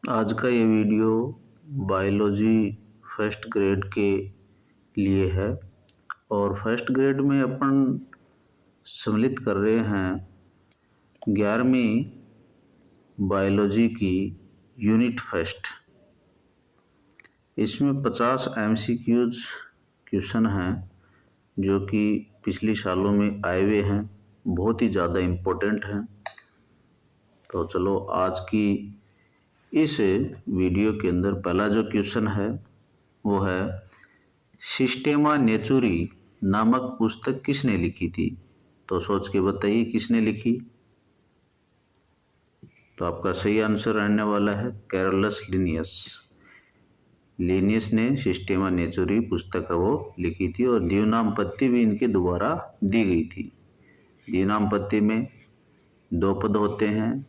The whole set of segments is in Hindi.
आज का ये वीडियो बायोलॉजी फर्स्ट ग्रेड के लिए है और फर्स्ट ग्रेड में अपन सम्मिलित कर रहे हैं 11वीं बायोलॉजी की यूनिट फर्स्ट। इसमें 50 MCQs क्वेश्चन हैं जो कि पिछले सालों में आए हुए हैं, बहुत ही ज़्यादा इम्पोर्टेंट हैं। तो चलो आज की इस वीडियो के अंदर पहला जो क्वेश्चन है वो है सिस्टेमा नेचुरी नामक पुस्तक किसने लिखी थी। तो सोच के बताइए किसने लिखी। तो आपका सही आंसर रहने वाला है कैरोलस लिनियस। लिनियस ने सिस्टेमा नेचुरी पुस्तक है वो लिखी थी और द्विनामपत्ति भी इनके द्वारा दी गई थी। द्विनामपत्ति में 2 पद होते हैं,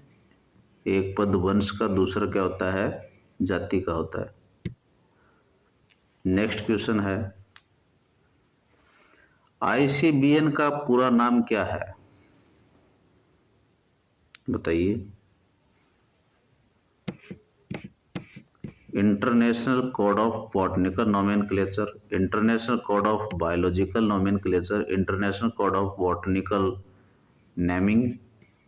एक पद वंश का, दूसरा क्या होता है, जाति का होता है। नेक्स्ट क्वेश्चन है ICBN का पूरा नाम क्या है, बताइए। International code of botanical nomenclature, international code of biological nomenclature, international code of botanical naming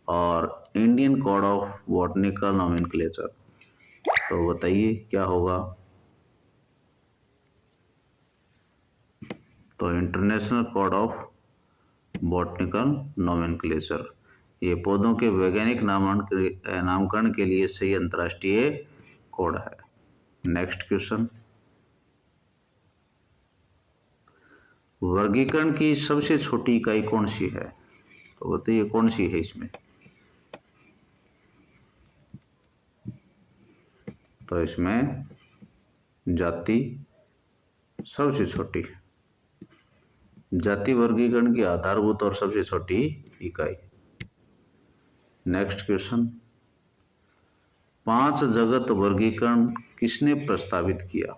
और Indian code of botanical nomenclature. तो बताइए क्या होगा। तो international code of botanical nomenclature ये पौधों के वैज्ञानिक नामकरण के लिए सही अंतर्राष्ट्रीय कोड है। नेक्स्ट क्वेश्चन, वर्गीकरण की सबसे छोटी इकाई कौन सी है। तो बताइए कौन सी है इसमें। तो इसमें जाति सबसे छोटी, जाति वर्गीकरण की आधारभूत और सबसे छोटी इकाई। नेक्स्ट क्वेश्चन, 5 जगत वर्गीकरण किसने प्रस्तावित किया।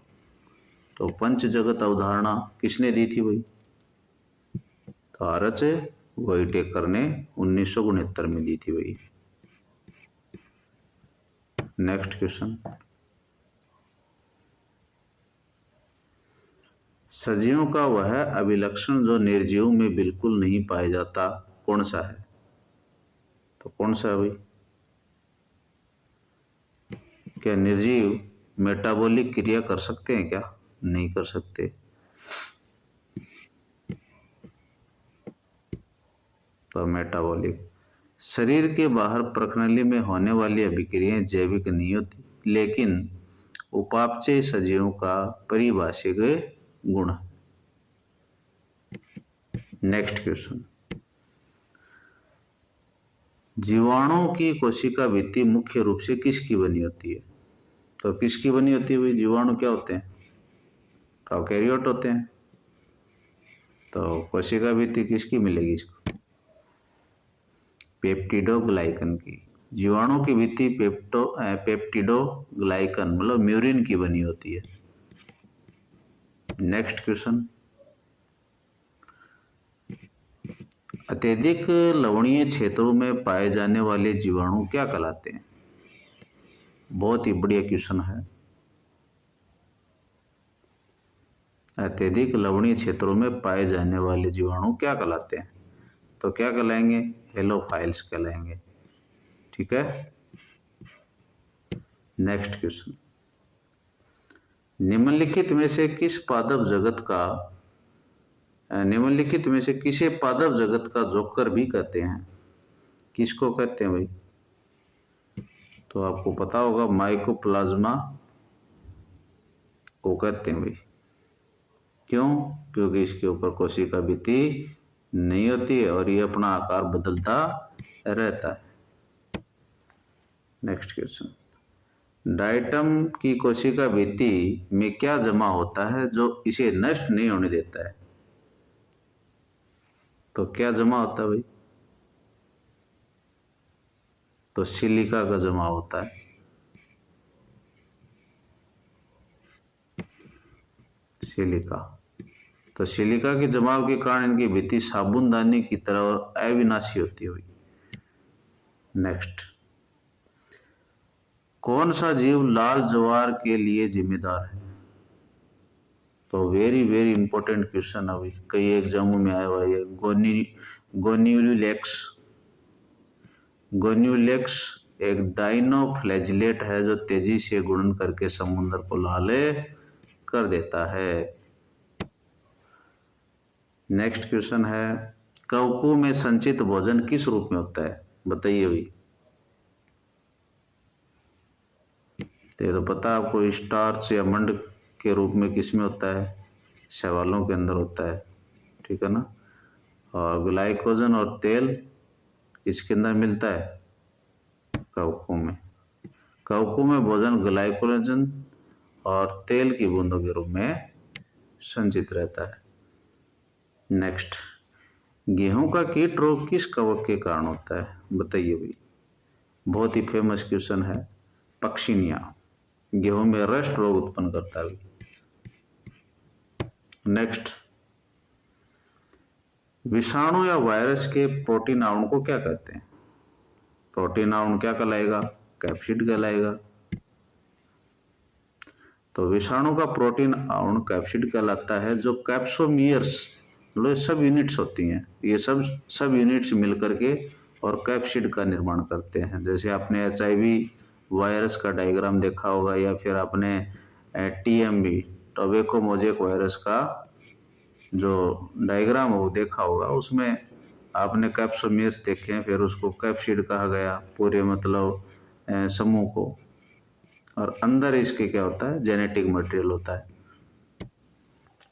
तो पंच जगत अवधारणा किसने दी थी भाई। तो आरच व्हाइटेकर ने 1969 में दी थी भाई। नेक्स्ट क्वेश्चन, सजीवों का वह अभिलक्षण जो निर्जीव में बिल्कुल नहीं पाया जाता कौन सा है। तो कौन सा है भाई। क्या निर्जीव मेटाबॉलिक क्रिया कर सकते हैं क्या, नहीं कर सकते। तो मेटाबॉलिक, शरीर के बाहर प्रकृति में होने वाली अभिक्रियाएं जैविक नहीं होती लेकिन उपापचय सजीवों का परिभाषिक गुण। नेक्स्ट क्वेश्चन, जीवाणुओं की कोशिका भित्ति मुख्य रूप से किसकी बनी होती है। तो किसकी बनी होती है भाई। जीवाणु क्या होते हैं, प्रोकैरियोट होते हैं। तो कोशिका भित्ति किसकी मिलेगी इसको, पेप्टिडोग्लाइकन की। जीवाणु की भित्ति पेप्टिडोग्लाइकन मतलब म्यूरिन की बनी होती है। नेक्स्ट क्वेश्चन, अत्यधिक लवणीय क्षेत्रों में पाए जाने वाले जीवाणु क्या कहलाते हैं। बहुत ही बढ़िया क्वेश्चन है। अत्यधिक लवणीय क्षेत्रों में पाए जाने वाले जीवाणु क्या कहलाते हैं। तो क्या कहलाएंगे, हेलोफाइल्स कहलाएंगे। ठीक है। नेक्स्ट क्वेश्चन, निम्नलिखित में से किसे पादप जगत का जोकर भी कहते हैं। किसको कहते हैं भाई। तो आपको पता होगा माइकोप्लाज्मा को कहते हैं भाई। क्यों, क्योंकि इसके ऊपर कोशिका भित्ति नहीं होती है और ये अपना आकार बदलता रहता है। नेक्स्ट क्वेश्चन, डाइटम की कोशिका भित्ति में क्या जमा होता है जो इसे नष्ट नहीं होने देता है। तो क्या जमा होता है भाई। तो सिलिका का जमा होता है। सिलिका, तो सिलिका के जमाव के कारण इनकी भित्ति साबुनदानी की तरह और अविनाशी होती है। नेक्स्ट, कौन सा जीव लाल ज्वार के लिए जिम्मेदार है? तो वेरी वेरी इंपॉर्टेंट क्वेश्चन अभी कई एग्जामों में आया हुआ है। गोन्यूलेक्स। गोन्यूलेक्स एक डाइनोफ्लैजिलेट है जो तेजी से गुणन करके समुद्र को लाल कर देता है। नेक्स्ट क्वेश्चन है, कवकों में संचित भोजन किस रूप में होता है? बताइए भाई। तो पता आपको, स्टार्च या मंड के रूप में किस में होता है? शैवालों के अंदर होता है, ठीक है ना। और ग्लाइकोजन और तेल किसके अंदर मिलता है? कवकों में। कवकों में भोजन ग्लाइकोजन और तेल की बूंदों के रूप में संचित रहता है। नेक्स्ट, गेहूं का कीट रोग किस कवक के कारण होता है? बताइए भाई। बहुत ही फेमस क्वेश्चन है। पक्षिनिया गेहूं में रस्ट रोग उत्पन्न करता है। नेक्स्ट, विषाणु या वायरस के प्रोटीन अणु को क्या कहते हैं? प्रोटीन अणु क्या कहलाएगा? कैप्सिड कहलाएगा। तो विषाणु का प्रोटीन अणु कैप्सिड कहलाता है, जो कैप्सोमियर्स मतलब सब यूनिट्स होती हैं, ये सब यूनिट्स मिलकर के और कैप्सिड का निर्माण करते हैं। जैसे आपने HIV वायरस का डायग्राम देखा होगा, या फिर आपने TMV टोबैको मोजेक वायरस का जो डायग्राम हो देखा होगा, उसमें आपने कैप्सोमियर्स देखे हैं, फिर उसको कैप्सिड कहा गया पूरे मतलब समूह को। और अंदर इसके क्या होता है? जेनेटिक मटेरियल होता है।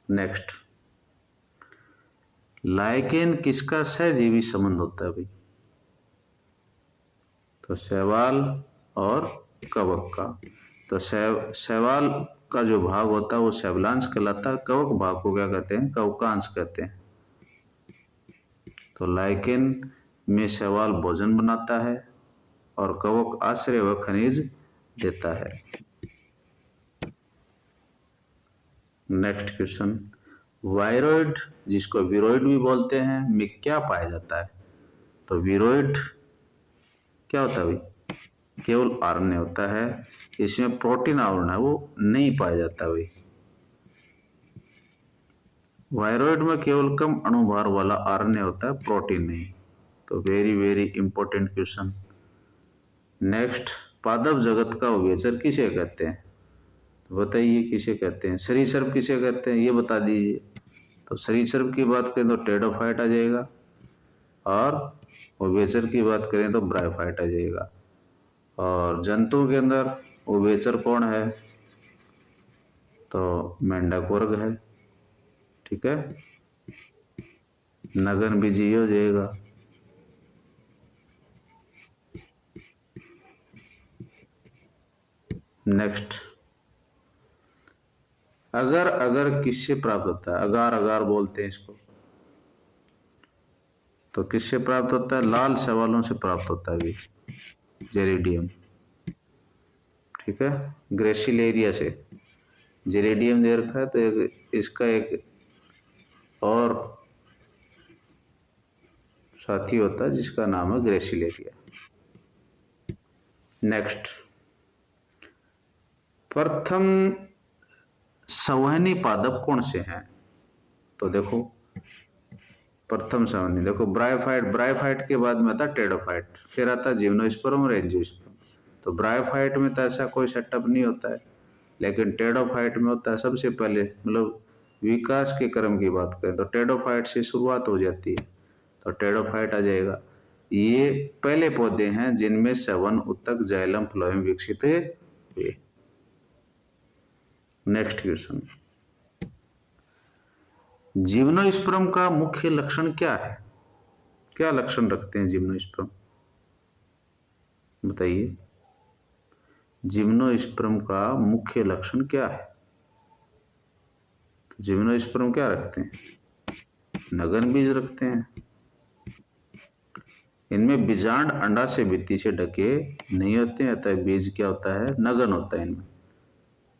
नेक्स्ट, लाइकेन किसका सहजीवी संबंध होता है भाई? तो शैवाल और कवक का। तो शैवाल का जो भाग होता है वो शैवलांश कहलाता है, कवक भाग को क्या कहते हैं? कवकांश कहते हैं। तो लाइकेन में शैवाल भोजन बनाता है और कवक आश्रय व खनिज देता है। नेक्स्ट क्वेश्चन, वायरोइड जिसको विरोइड भी बोलते हैं में क्या पाया जाता है? तो विरोइड क्या होता है भाई? केवल आरएनए होता है, इसमें प्रोटीन आवरण है वो नहीं पाया जाता भाई। वायरोइड में केवल कम अणुभार वाला आरएनए होता है, प्रोटीन नहीं। तो very very important question. Next, पादप जगत का उभयचर किसे कहते हैं? तो बताइए किसे कहते हैं? सरीसृप किसे कहते हैं, ये बता दीजिए। तो सरीसृप की बात करें तो टेरोफाइट आ जाएगा, और उभयचर की बात करें तो ब्रायोफाइट आ जाएगा। और जंतु के अंदर उभयचर कौन है? तो मेंढक वर्ग है, ठीक है। नगनबीजीय हो जाएगा। नेक्स्ट, अगर अगर किससे प्राप्त होता है? अगार अगार बोलते हैं इसको। तो किससे प्राप्त होता है? लाल शैवालों से प्राप्त होता है भी, जेरिडियम, ठीक है। ग्रेसिलेरिया से जेरिडियम दे रखा है, तो इसका एक और साथी होता है जिसका नाम है ग्रेसिलेरिया। नेक्स्ट, प्रथम संवहनी पादप कौन से हैं? तो देखो प्रथम संवहनी, देखो ब्रायोफाइट, ब्रायोफाइट के बाद में आता टेरोफाइट, फिर आता जिम्नोस्पर्म और एंजियोस्पर्म। तो ब्रायोफाइट में तो ऐसा कोई सेटअप नहीं होता है, लेकिन टेरोफाइट में होता है। सबसे पहले मतलब विकास के क्रम की बात करें तो टेरोफाइट से शुरुआत हो जाती है, तो टेरोफाइट आ जाएगा। ये पहले पौधे हैं जिनमें सवन, उत्तक, जाइलम, फ्लोएम विकसित हुए। नेक्स्ट क्वेश्चन, जिम्नोस्पर्म का मुख्य लक्षण क्या है? क्या लक्षण रखते हैं जिम्नोस्पर्म? बताइए। जिम्नोस्पर्म का मुख्य लक्षण क्या है? जिम्नोस्पर्म क्या रखते हैं? नगन बीज रखते हैं। इनमें बीजांड अंडा से भित्ति से ढके नहीं होते हैं, अतः बीज क्या होता है? नगन होता है इनमें।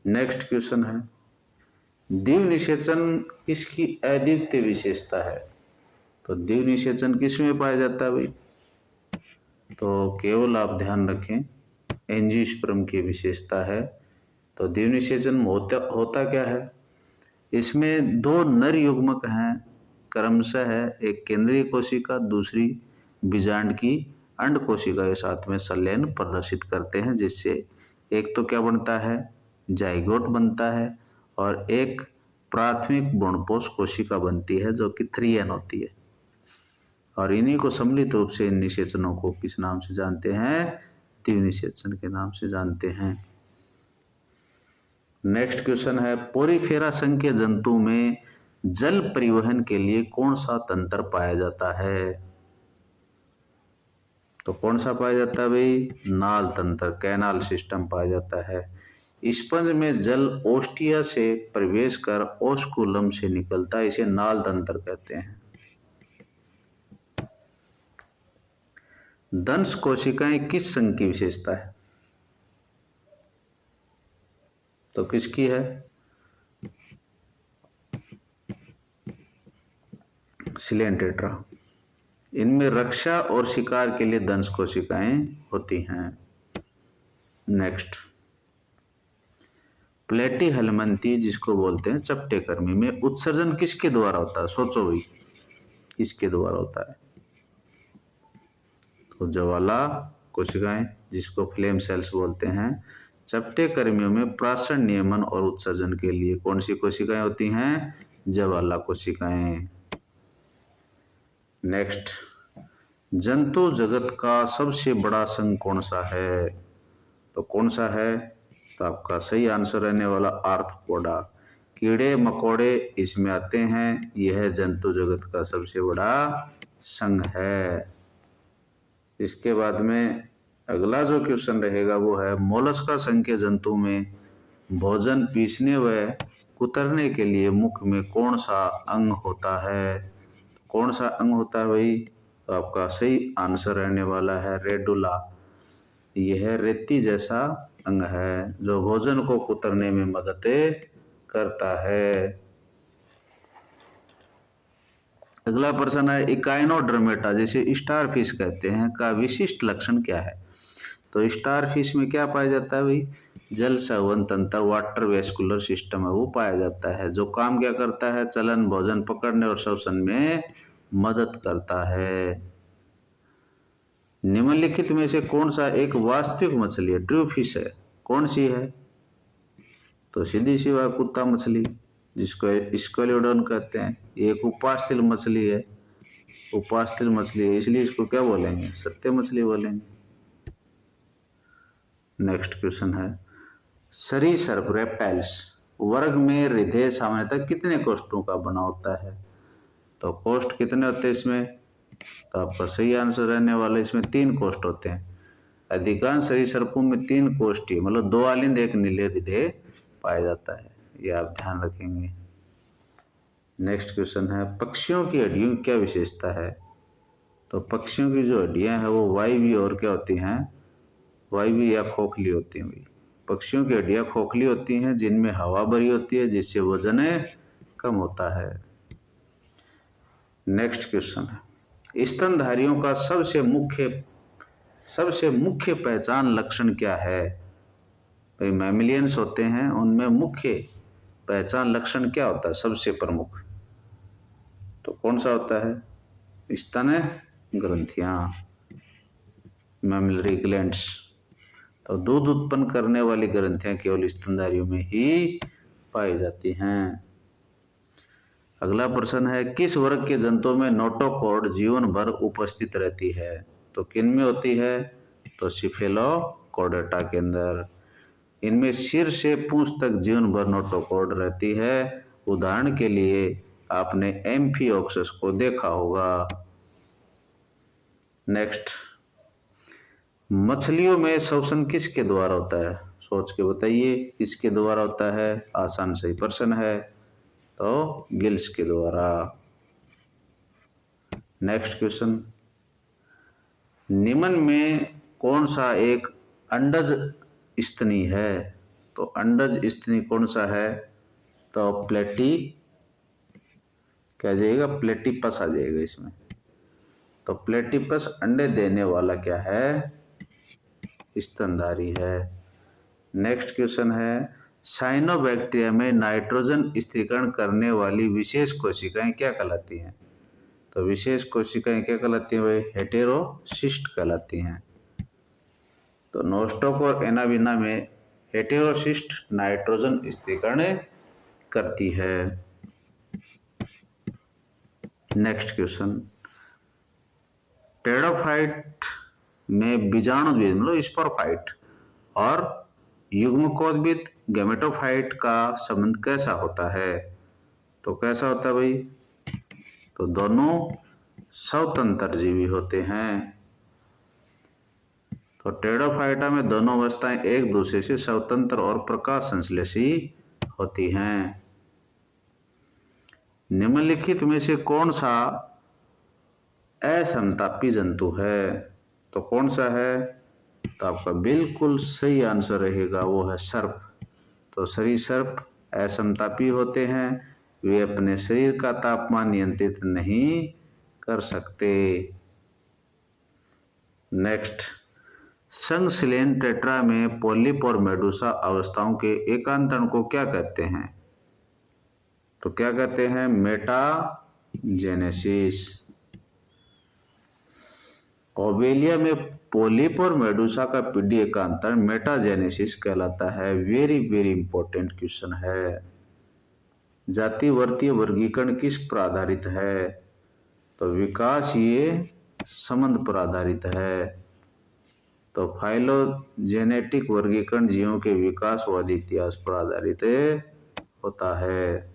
नेक्स्ट क्वेश्चन है, द्विव निषेचन किसकी अद्वितीय विशेषता है? तो द्विव निषेचन किस में पाया जाता है भाई? तो केवल आप ध्यान रखें, एंजियोस्पर्म की विशेषता है। तो द्विनिषेचन में होता क्या है, इसमें दो नर युग्मक हैं, क्रमशः है एक केंद्रीय कोशिका, दूसरी बीजांड की अंड कोशिका के साथ में संलयन प्रदर्शित करते हैं, जिससे एक तो क्या बनता है, जाइगोट बनता है, और एक प्राथमिक भ्रूणपोष कोशिका बनती है जो कि 3N होती है। और इन्हीं को सम्मिलित रूप से इन निषेचनों को किस नाम से जानते हैं, द्विनिषेचन के नाम से जानते हैं। नेक्स्ट क्वेश्चन है, पोरीफेरा संघ के जंतु में जल परिवहन के लिए कौन सा तंत्र पाया जाता है? तो कौन सा पाया जाता है भाई, नाल तंत्र, कैनाल सिस्टम पाया जाता है। स्पंज में जल ओस्टिया से प्रवेश कर ओस्कुलम से निकलता है, इसे नाल तंत्र कहते हैं। दंश कोशिकाएं किस संघ की विशेषता है? तो किसकी है, सिलेंटेट्रा। इनमें रक्षा और शिकार के लिए दंश कोशिकाएं होती हैं। नेक्स्ट, प्लेटी हेलमंती जिसको बोलते हैं चपटे कर्मी में उत्सर्जन किसके द्वारा होता है? सोचो भाई, किसके द्वारा होता है? तो ज्वाला कोशिकाएं जिसको फ्लेम सेल्स बोलते हैं। चपटे कर्मियों में प्राशन नियमन और उत्सर्जन के लिए कौन सी कोशिकाएं होती हैं? ज्वाला कोशिकाएं। नेक्स्ट, जंतु जगत का सबसे बड़ा संघ कौन सा है? तो कौन सा है? तो आपका सही आंसर रहने वाला आर्थ्रोपोडा। कीड़े मकोड़े इसमें आते हैं, यह जंतु जगत का सबसे बड़ा संघ है। इसके बाद में अगला जो क्वेश्चन रहेगा वो है, मोलस्का संघ के जंतु में भोजन पीसने व कुतरने के लिए मुख में कौन सा अंग होता है? कौन सा अंग होता है भाई? तो आपका सही आंसर रहने वाला है रेडुला। यह रेती जैसा अंग है जो भोजन को कुतरने में मदद करता है। अगला प्रश्न है, इकाइनोडर्मेटा जिसे स्टार फिश कहते हैं का विशिष्ट लक्षण क्या है? तो स्टार फिश में क्या पाया जाता है भाई? जल संवहन तंत्र, वाटर वेस्कुलर सिस्टम है वो पाया जाता है, जो काम क्या करता है, चलन, भोजन पकड़ने और श्वसन में मदद करता है। निम्नलिखित में से कौन सा एक वास्तविक मछली है, ट्रू फिश है, कौन सी है? तो सीधी सी बात, कुत्ता मछली जिसको स्क्वेलिडोन कहते हैं। ये एक उपास्थल मछली है, उपास्थल मछली है, इसलिए इसको क्या बोलेंगे, सत्य मछली बोलेंगे। नेक्स्ट क्वेश्चन है, सरीसृप रेप्टाइल्स वर्ग में हृदय सामान्यतः कितने कोष्ठों का बना होता है? तो कोष्ठ कितने होते हैं इसमें? तो आपका सही आंसर रहने वाला इसमें 3 कोष्ठ होते हैं। अधिकांश सरीसृपों में 3 कोष्ठ ही, मतलब 2 आलिंद 1 नीले हृदय पाया जाता है, ये आप ध्यान रखेंगे। नेक्स्ट क्वेश्चन है, पक्षियों की हड्डियों की क्या विशेषता है? तो पक्षियों की जो हड्डियां हैं वो वायवीय और क्या होती हैं, वायवीय या खोखली होती हैं भाई। पक्षियों की हड्डियां खोखली होती हैं जिनमें हवा भरी होती है, जिससे वजन कम होता है। नेक्स्ट क्वेश्चन है, स्तनधारियों का सबसे मुख्य पहचान लक्षण क्या है? भाई मैमिलियंस होते हैं, उनमें मुख्य पहचान लक्षण क्या होता है, सबसे प्रमुख? तो कौन सा होता है? स्तन ग्रंथियां, मैमिलरी ग्लैंड्स। तो दूध उत्पन्न करने वाली ग्रंथियां केवल स्तनधारियों में ही पाई जाती हैं। अगला प्रश्न है, किस वर्ग के जंतुओं में नोटोकॉर्ड जीवन भर उपस्थित रहती है? तो किन में होती है? तो सिफेलोकॉर्डेटा के अंदर। इनमें सिर से पूंछ तक जीवन भर नोटोकॉर्ड रहती है। उदाहरण के लिए आपने एम्फिओक्सस को देखा होगा। नेक्स्ट, मछलियों में श्वसन किसके द्वारा होता है? सोच के बताइए, किसके द्वारा होता है? आसान सही प्रश्न है, तो गिल्स के द्वारा। नेक्स्ट क्वेश्चन, निम्न में कौन सा एक अंडज स्तनी है? तो अंडज स्तनी कौन सा है? तो प्लेटी क्या जाएगा, प्लेटिपस आ जाएगा इसमें। तो प्लेटिपस अंडे देने वाला क्या है? स्तनधारी है। नेक्स्ट क्वेश्चन है, साइनोबैक्टीरिया में नाइट्रोजन स्थिरीकरण करने वाली विशेष कोशिकाएं क्या कहलाती हैं? तो विशेष कोशिकाएं क्या कहलाती हैं भाई? हेटेरोसिस्ट कहलाती हैं। तो नोस्टोक और एनाबिना में हेटेरोसिस्ट नाइट्रोजन स्थिरीकरण करती है। नेक्स्ट क्वेश्चन, टेरोफाइट में बीजाणुद्विद मतलब स्पोरोफाइट और युग्मकोद्भिद गैमेटोफाइट का संबंध कैसा होता है? तो कैसा होता है भाई? तो दोनों स्वतंत्र जीवी होते हैं। तो टेरोफाइटा में दोनों अवस्थाएं एक दूसरे से स्वतंत्र और प्रकाश संश्लेषी होती हैं। निम्नलिखित में से कौन सा असमतापी जंतु है? तो कौन सा है? तो आपका बिल्कुल सही आंसर रहेगा वो है सर्प। तो सरीसृप असमतापी होते हैं, वे अपने शरीर का तापमान नियंत्रित नहीं कर सकते। नेक्स्ट, संघ टेट्रा में पॉलिप और मेडुसा अवस्थाओं के एकांतरण को क्या कहते हैं? तो क्या कहते हैं? मेटाजेनेसिस। ओवेलिया में पॉलिप और मेडुसा का पीडी एकांतरण मेटाजेनेसिस कहलाता है। वेरी वेरी इंपॉर्टेंट क्वेश्चन है। जातिवर्तीय वर्गीकरण किस पर आधारित है? तो विकासीय संबंध पर आधारित है। तो फाइलोजेनेटिक वर्गीकरण जीवों के विकासवादी इतिहास पर आधारित होता है।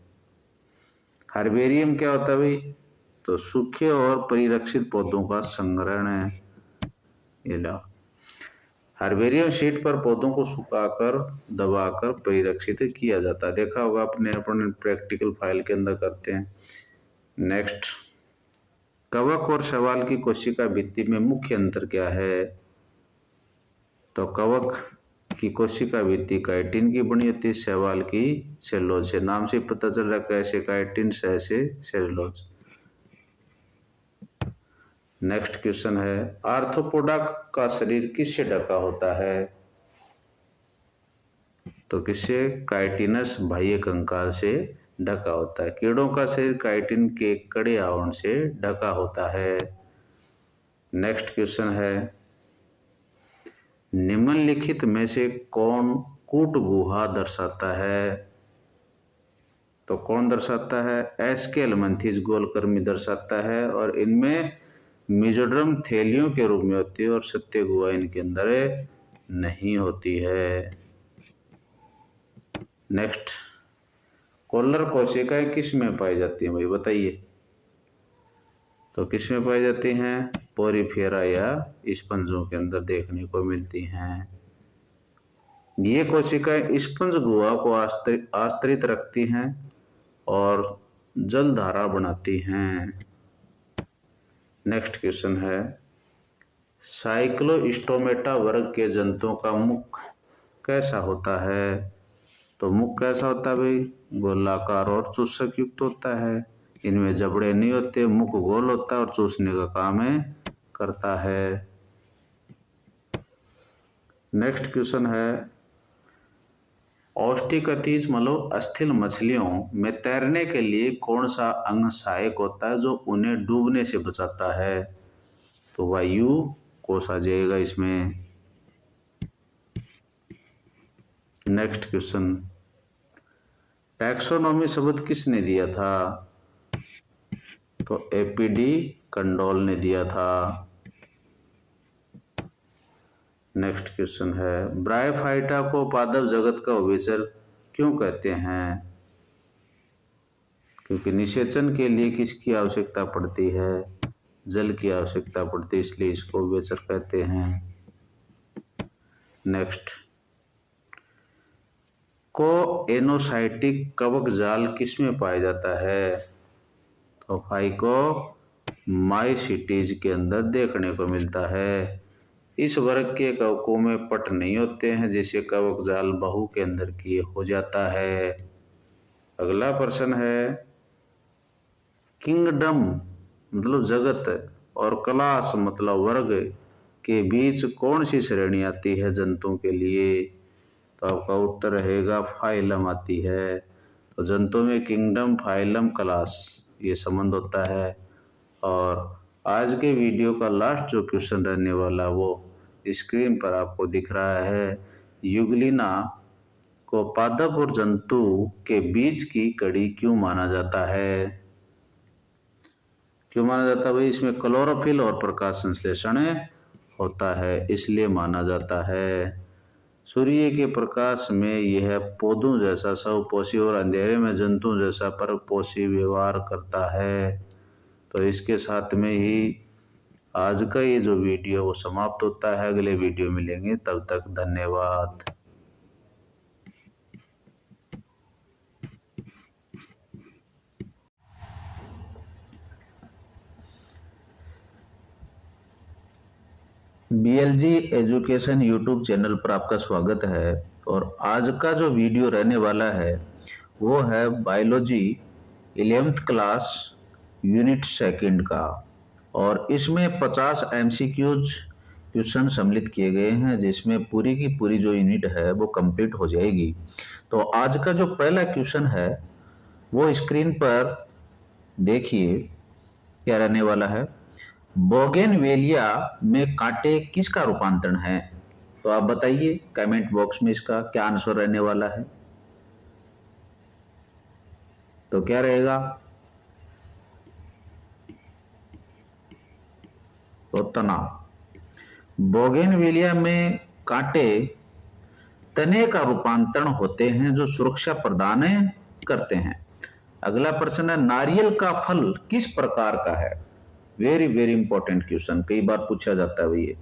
हर्बेरियम क्या होता है भाई? तो सूखे और परिरक्षित पौधों का संग्रहण है। ये लो, हर्बेरियम शीट पर पौधों को सुखाकर दबाकर परिरक्षित किया जाता है। देखा होगा आपने, अपन प्रैक्टिकल फाइल के अंदर करते हैं। नेक्स्ट, कवक और शैवाल की कोशिका भित्ति में मुख्य अंतर क्या है? तो कवक की कोशिका भित्ति काइटिन की बनी होती है, शैवाल की सेलुलोज से। नाम से पता चल रहा है कैसे काइटिन, से सेलुलोज। नेक्स्ट क्वेश्चन है, आर्थ्रोपोडा का शरीर किससे ढका होता है? तो किससे? काइटिनस बाह्य कंकाल से ढका होता है। कीड़ों का शरीर काइटिन के कड़े आवरण से ढका होता है। नेक्स्ट क्वेश्चन है, निम्नलिखित में से कौन कूट गुहा दर्शाता है? तो कौन दर्शाता है? एस्केलमंथिस गोलकृमि दर्शाता है, और इनमें मेसोडर्म थैलियों के रूप में होती है और सत्य गुहा इनके अंदर नहीं होती है। नेक्स्ट, कोलर कोशिकाएं किस में पाई जाती हैं भाई? बताइए। तो किस में पाई जाती हैं? पोरीफेरा या स्पंजों के अंदर देखने को मिलती हैं। ये कोशिकाएं स्पंज गुहा को आश्रित रखती हैं और जलधारा बनाती हैं। नेक्स्ट क्वेश्चन है, साइक्लोस्टोमेटा वर्ग के जंतुओं का मुख कैसा होता है? तो मुख कैसा होता है भाई? गोलाकार और चूसक युक्त होता है। इनमें जबड़े नहीं होते, मुख गोल होता है और चूसने का काम करता है। नेक्स्ट क्वेश्चन है, ऑस्टिकथीज मतलब अस्थिल मछलियों में तैरने के लिए कौन सा अंग सहायक होता है जो उन्हें डूबने से बचाता है? तो वायु कोश आ जाएगा इसमें। नेक्स्ट क्वेश्चन, टैक्सोनॉमी शब्द किसने दिया था? तो एपीडी कंडोल ने दिया था। नेक्स्ट क्वेश्चन है, ब्रायोफाइटा को पादप जगत का उभयचर क्यों कहते हैं? क्योंकि निषेचन के लिए किसकी आवश्यकता पड़ती है? जल की आवश्यकता पड़ती है, इसलिए इसको उभयचर कहते हैं। नेक्स्ट, कोएनोसाइटिक कवक जाल किसमें पाया जाता है? तो फाइकोमाइसिटीज के अंदर देखने को मिलता है। इस वर्ग के कवकों में पट नहीं होते हैं, जैसे कवक जाल बहु के अंदर किए हो जाता है। अगला प्रश्न है, किंगडम मतलब जगत और क्लास मतलब वर्ग के बीच कौन सी श्रेणी आती है जंतुओं के लिए? तो आपका उत्तर रहेगा फाइलम आती है। तो जंतुओं में किंगडम, फाइलम, क्लास ये संबंध होता है। और आज के वीडियो का लास्ट जो क्वेश्चन रहने वाला वो स्क्रीन पर आपको दिख रहा है। युगलिना को पादप और जंतु के बीच की कड़ी क्यों माना जाता है? क्यों माना जाता है भाई? इसमें क्लोरोफिल और प्रकाश संश्लेषण होता है, इसलिए माना जाता है। सूर्य के प्रकाश में यह पौधों जैसा स्वपोषी और अंधेरे में जंतुओं जैसा परपोषी व्यवहार करता है। तो इसके साथ में ही आज का ये जो वीडियो वो समाप्त होता है। अगले वीडियो मिलेंगे, तब तक धन्यवाद। BLG एजुकेशन यूट्यूब चैनल पर आपका स्वागत है। और आज का जो वीडियो रहने वाला है वो है biology 11th class unit second का। और इसमें 50 MCQs क्वेश्चन सम्मिलित किए गए हैं, जिसमें पूरी की पूरी जो यूनिट है वो कंप्लीट हो जाएगी। तो आज का जो पहला क्वेश्चन है वो स्क्रीन पर देखिए क्या रहने वाला है। बोगेनवेलिया में कांटे किसका रूपांतरण है? तो आप बताइए कमेंट बॉक्स में इसका क्या आंसर रहने वाला है। तो क्या रहेगा? तो तना। बोगेनवेलिया में कांटे तने का रूपांतरण होते हैं जो सुरक्षा प्रदान करते हैं। अगला प्रश्न है, नारियल का फल किस प्रकार का है? वेरी वेरी इंपॉर्टेंट क्वेश्चन, कई बार पूछा जाता है भैया।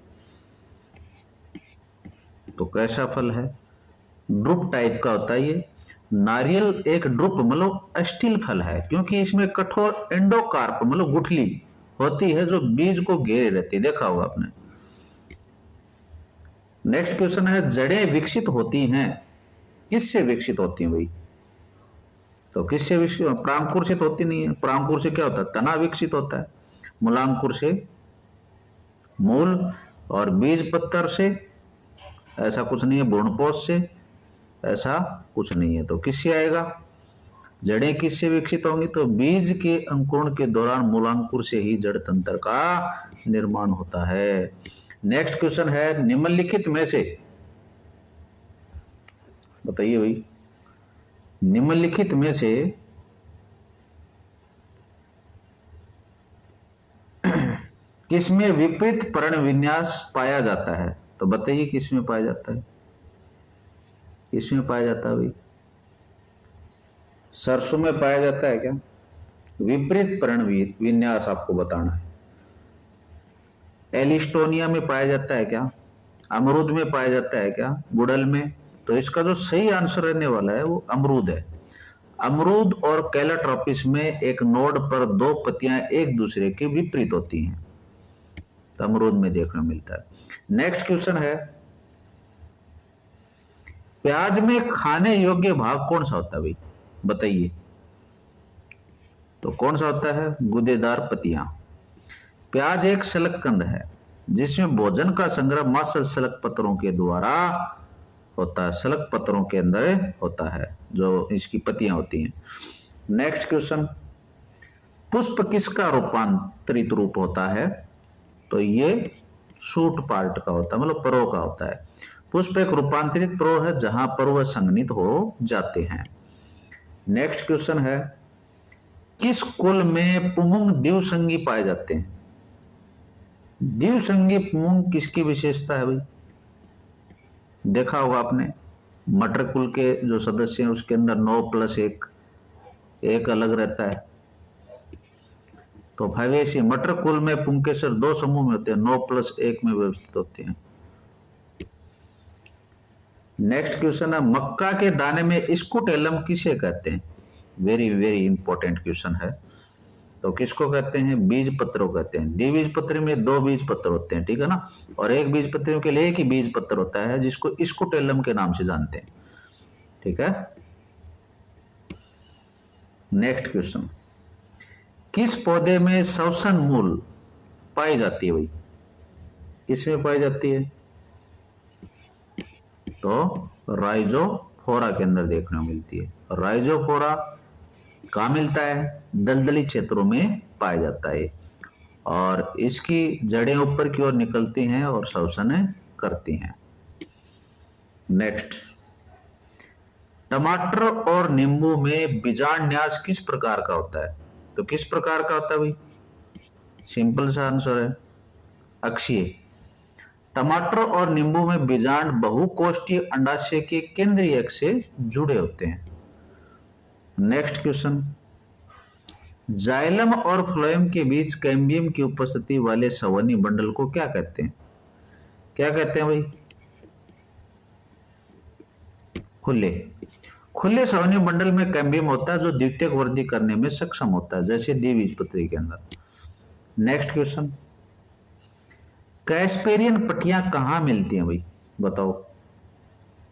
तो कैसा फल है? ड्रुप टाइप का होता है ये। नारियल एक ड्रुप मतलब स्टील फल है, क्योंकि इसमें कठोर एंडोकार्प मतलब गुठली होती है जो बीज को घेरे रहती है, देखा होगा आपने। नेक्स्ट क्वेश्चन है, जड़ें विकसित होती हैं किससे विकसित होती हैं भाई? तो किससे विकसित? परांकुर से तो होती नहीं है। परांकुर से क्या होता है? तना विकसित होता है। मूलांकुर से मूल, और बीज पत्तर से ऐसा कुछ नहीं है। भ्रूणपोष से ऐसा कुछ नहीं है। तो किससे आएगा? जड़ें किससे विकसित होंगी? तो बीज के अंकुरण के दौरान मूलांकुर से ही जड़ तंत्र का निर्माण होता है। नेक्स्ट क्वेश्चन है, निम्नलिखित में से बताइए भाई, निम्नलिखित में से किसमें विपरीत पर्ण विन्यास पाया जाता है? तो बताइए किसमें पाया जाता है? किसमें पाया जाता है भाई? सरसों में पाया जाता है क्या? विपरीत पर्ण विन्यास आपको बताना है। एलिस्टोनिया में पाया जाता है क्या? अमरूद में पाया जाता है क्या? गुड़हल में? तो इसका जो सही आंसर रहने वाला है वो अमरूद है। अमरूद और कैलाट्रोपिस में एक नोड पर दो पत्तियां एक दूसरे के विपरीत होती हैं, तो अमरूद में देखने मिलता है। नेक्स्ट क्वेश्चन है, प्याज में खाने योग्य भाग कौन सा होता है भाई? बताइए। तो कौन सा होता है? गूदेदार पत्तियां। प्याज एक शलगकंद है जिसमें भोजन का संग्रह मांसल शलग पत्रों के द्वारा होता है, शलग पत्रों के अंदर होता है जो इसकी पत्तियां होती हैं। नेक्स्ट क्वेश्चन, पुष्प किसका रूपांतरित रूप होता है? तो ये शूट पार्ट का होता है, मतलब परो का होता है। पुष्प एक रूपांतरित परो है जहां पर वह संघनित हो जाते हैं। नेक्स्ट क्वेश्चन है, किस कुल में पुमुंग द्विसंगी पाए जाते हैं? द्विसंगी पुमुंग किसकी विशेषता है भाई? देखा होगा आपने, मटर कुल के जो सदस्य हैं उसके अंदर 9+1 एक अलग रहता है। तो फाइवेसी मटर कुल में पुंकेसर दो समूह में होते हैं, 9+1 में व्यवस्थित होते हैं। नेक्स्ट क्वेश्चन है, मक्का के दाने में स्कूटेलम किसे कहते हैं? वेरी वेरी इंपॉर्टेंट क्वेश्चन है। तो किसको कहते हैं? बीज पत्रों कहते हैं। द्विबीजपत्री में दो बीज पत्र होते हैं, ठीक है ना, और एक बीज पत्री के लिए एक ही बीज पत्र होता है जिसको स्कूटेलम के नाम से जानते हैं, ठीक है। नेक्स्ट क्वेश्चन, किस पौधे में श्वसन मूल पाई जाती है भाई? किसमें पाई जाती है? तो राइजोफोरा के अंदर देखने को मिलती है। राइजोफोरा कहाँ मिलता है? दलदली क्षेत्रों में पाया जाता है और इसकी जड़ें ऊपर की ओर निकलती हैं और श्वसन करती हैं। नेक्स्ट, टमाटर और नींबू में बीजांड किस प्रकार का होता है? तो किस प्रकार का होता है भाई? सिंपल सा आंसर है अक्षीय। टमाटर और नींबू में बीजांड बहुकोष्ठीय अंडाशय के केंद्रीय अक्ष से जुड़े होते हैं। नेक्स्ट क्वेश्चन, जाइलम और फ्लोएम के बीच कैम्बियम की उपस्थिति वाले संवहनी बंडल को क्या कहते हैं? क्या कहते हैं भाई? खुले संवहनी बंडल में कैम्बियम होता है जो द्वितीयक वृद्धि करने में सक्षम होता है, जैसे द्विबीजपत्री के अंदर। नेक्स्ट क्वेश्चन, कैस्पेरियन पट्टियां कहां मिलती हैं भाई? बताओ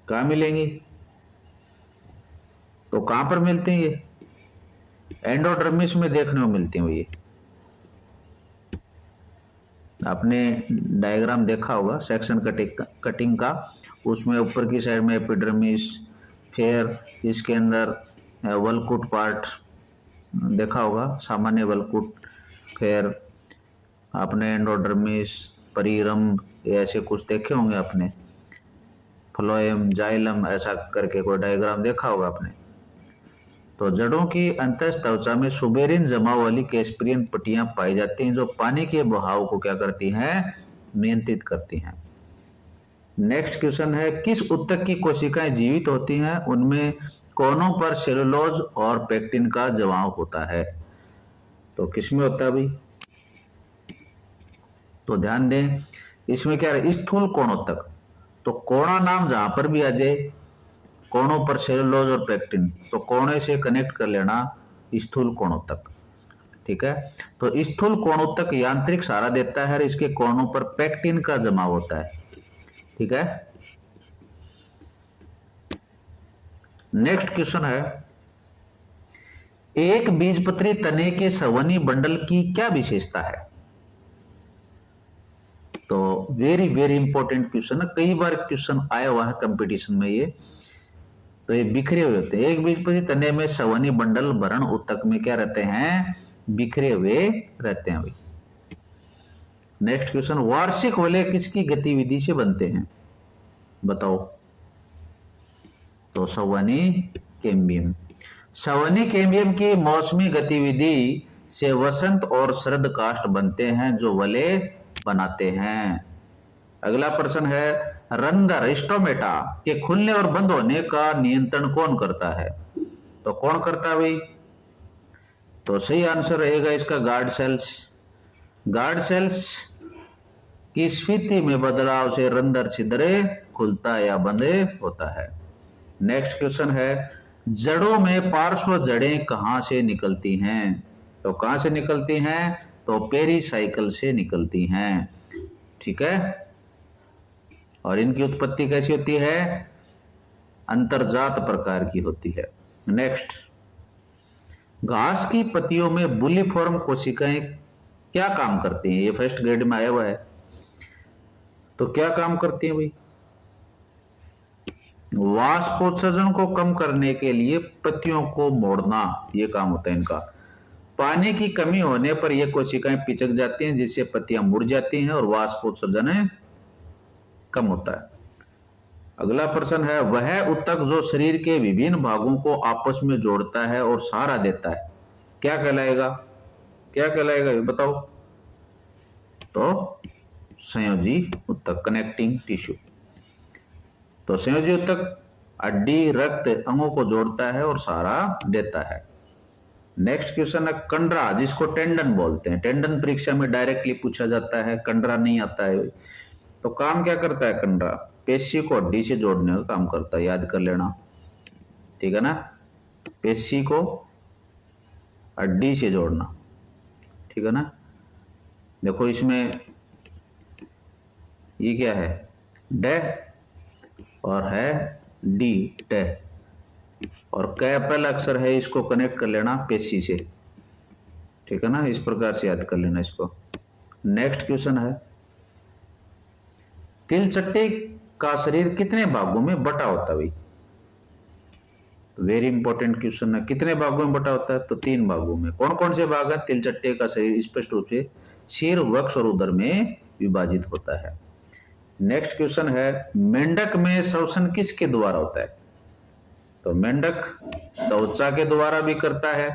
कहां मिलेंगी? तो कहां पर मिलती हैं ये? एंडोडर्मिस में देखने को मिलती हैं ये। आपने डायग्राम देखा होगा सेक्शन कटिंग का, उसमें ऊपर की साइड में एपिडर्मिस, फिर इसके अंदर वलकुट पार्ट देखा होगा, सामान्य वलकुट, फिर आपने एंडोडर्मिस, परीरम, ऐसे कुछ देखे होंगे आपने, फ्लोएम, जाइलम, ऐसा करके कोई डायग्राम देखा होगा आपने। तो जड़ों की अंतःत्वचा में सुबेरिन जमाव वाली कैस्पेरियन पट्टियां पाई जाती हैं जो पानी के बहाव को क्या करती हैं? नियंत्रित करती हैं। नेक्स्ट क्वेश्चन है, किस ऊतक की कोशिकाएं जीवित होती हैं? उनमें कोनों पर सेलुलोज और पेक्टिन का जमाव होता है। तो किसमें होता है भाई? तो ध्यान दें, इसमें क्या है? स्थूल कोणोत्तक। तो कोणा नाम जहां पर भी आ जाए, कोणों पर सेलुलोज और पेक्टिन, तो कोणे से कनेक्ट कर लेना स्थूल कोणोत्तक। ठीक है, तो स्थूल कोणोत्तक यांत्रिक सहारा देता है और इसके कोणों पर पेक्टिन का जमाव होता है। ठीक है, नेक्स्ट क्वेश्चन है, एक बीजपत्री तने के संवहनी बंडल की क्या विशेषता है? तो वेरी वेरी इंपॉर्टेंट क्वेश्चन है, कई बार क्वेश्चन आया हुआ है कंपटीशन में ये। तो ये बिखरे हुए होते हैं। एक बीजपत्री तने में संवहनी बंडल भरण ऊतक में क्या रहते हैं? बिखरे हुए रहते हैं भाई। नेक्स्ट क्वेश्चन, वार्षिक वलय किसकी गतिविधि से बनते हैं? बताओ। तो संवहनी कैम्बियम। संवहनी कैम्बियम की मौसमी गतिविधि से वसंत और शरद काष्ठ बनते हैं जो वलय बनाते हैं। अगला प्रश्न है, रंध्र स्टोमेटा के खुलने और बंद होने का नियंत्रण कौन करता है? तो कौन करता है भाई? तो सही आंसर रहेगा इसका गार्ड सेल्स। गार्ड सेल्स की स्फीति में बदलाव से रंध्र छिद्रे खुलता या बंद होता है। नेक्स्ट क्वेश्चन है, जड़ों में पार्श्व जड़ें कहां से निकलती हैं? तो कहां से निकलती हैं? तो पेरिसाइकल से निकलती हैं। ठीक है, और इनकी उत्पत्ति कैसी होती है? अंतर्जात प्रकार की होती है। नेक्स्ट, घास की पत्तियों में बुलिफॉर्म कोशिकाएं क्या काम करती हैं? ये फर्स्ट ग्रेड में आया हुआ है। तो क्या काम करती हैं भाई? वाष्पोत्सर्जन को कम करने के लिए पत्तियों को मोड़ना, ये काम होता है इनका। पानी की कमी होने पर ये कोशिकाएं पिचक जाती हैं जिससे पत्तियां मुड़ जाती हैं और वाष्पोत्सर्जन कम होता है। अगला प्रश्न है, वह ऊतक जो शरीर के विभिन्न भागों को आपस में जोड़ता है और सहारा देता है, क्या कहलाएगा? क्या कहलाएगा ये बताओ। तो संयोजी ऊतक, कनेक्टिंग टिश्यू। तो संयोजी ऊतक हड्डी, रक्त, अंगों को जोड़ता है और सहारा देता है। नेक्स्ट क्वेश्चन है, कंडरा जिसको टेंडन बोलते हैं, टेंडन परीक्षा में डायरेक्टली पूछा जाता है, कंडरा नहीं आता है। तो काम क्या करता है कंडरा? पेशी को हड्डी से जोड़ने का काम करता है, याद कर लेना। ठीक है ना, पेशी को हड्डी से जोड़ना। ठीक है ना, देखो इसमें ये क्या है? डे और है डी, डे, और कैपिटल अक्षर है, इसको कनेक्ट कर लेना पेशी से। ठीक है ना, इस प्रकार से याद कर लेना इसको। नेक्स्ट क्वेश्चन है, तिलचट्टे का शरीर कितने भागों में बटा होता है भाई? वेरी इंपॉर्टेंट क्वेश्चन है। कितने भागों में बटा होता है? तो 3 भागों में। कौन कौन से भाग है? तिलचट्टे का शरीर स्पष्ट रूप से शीर, वक्ष और उदर में विभाजित होता है। नेक्स्ट क्वेश्चन है, मेंढक में श्वसन किसके द्वारा होता है? तो मेंढक त्वचा के द्वारा भी करता है,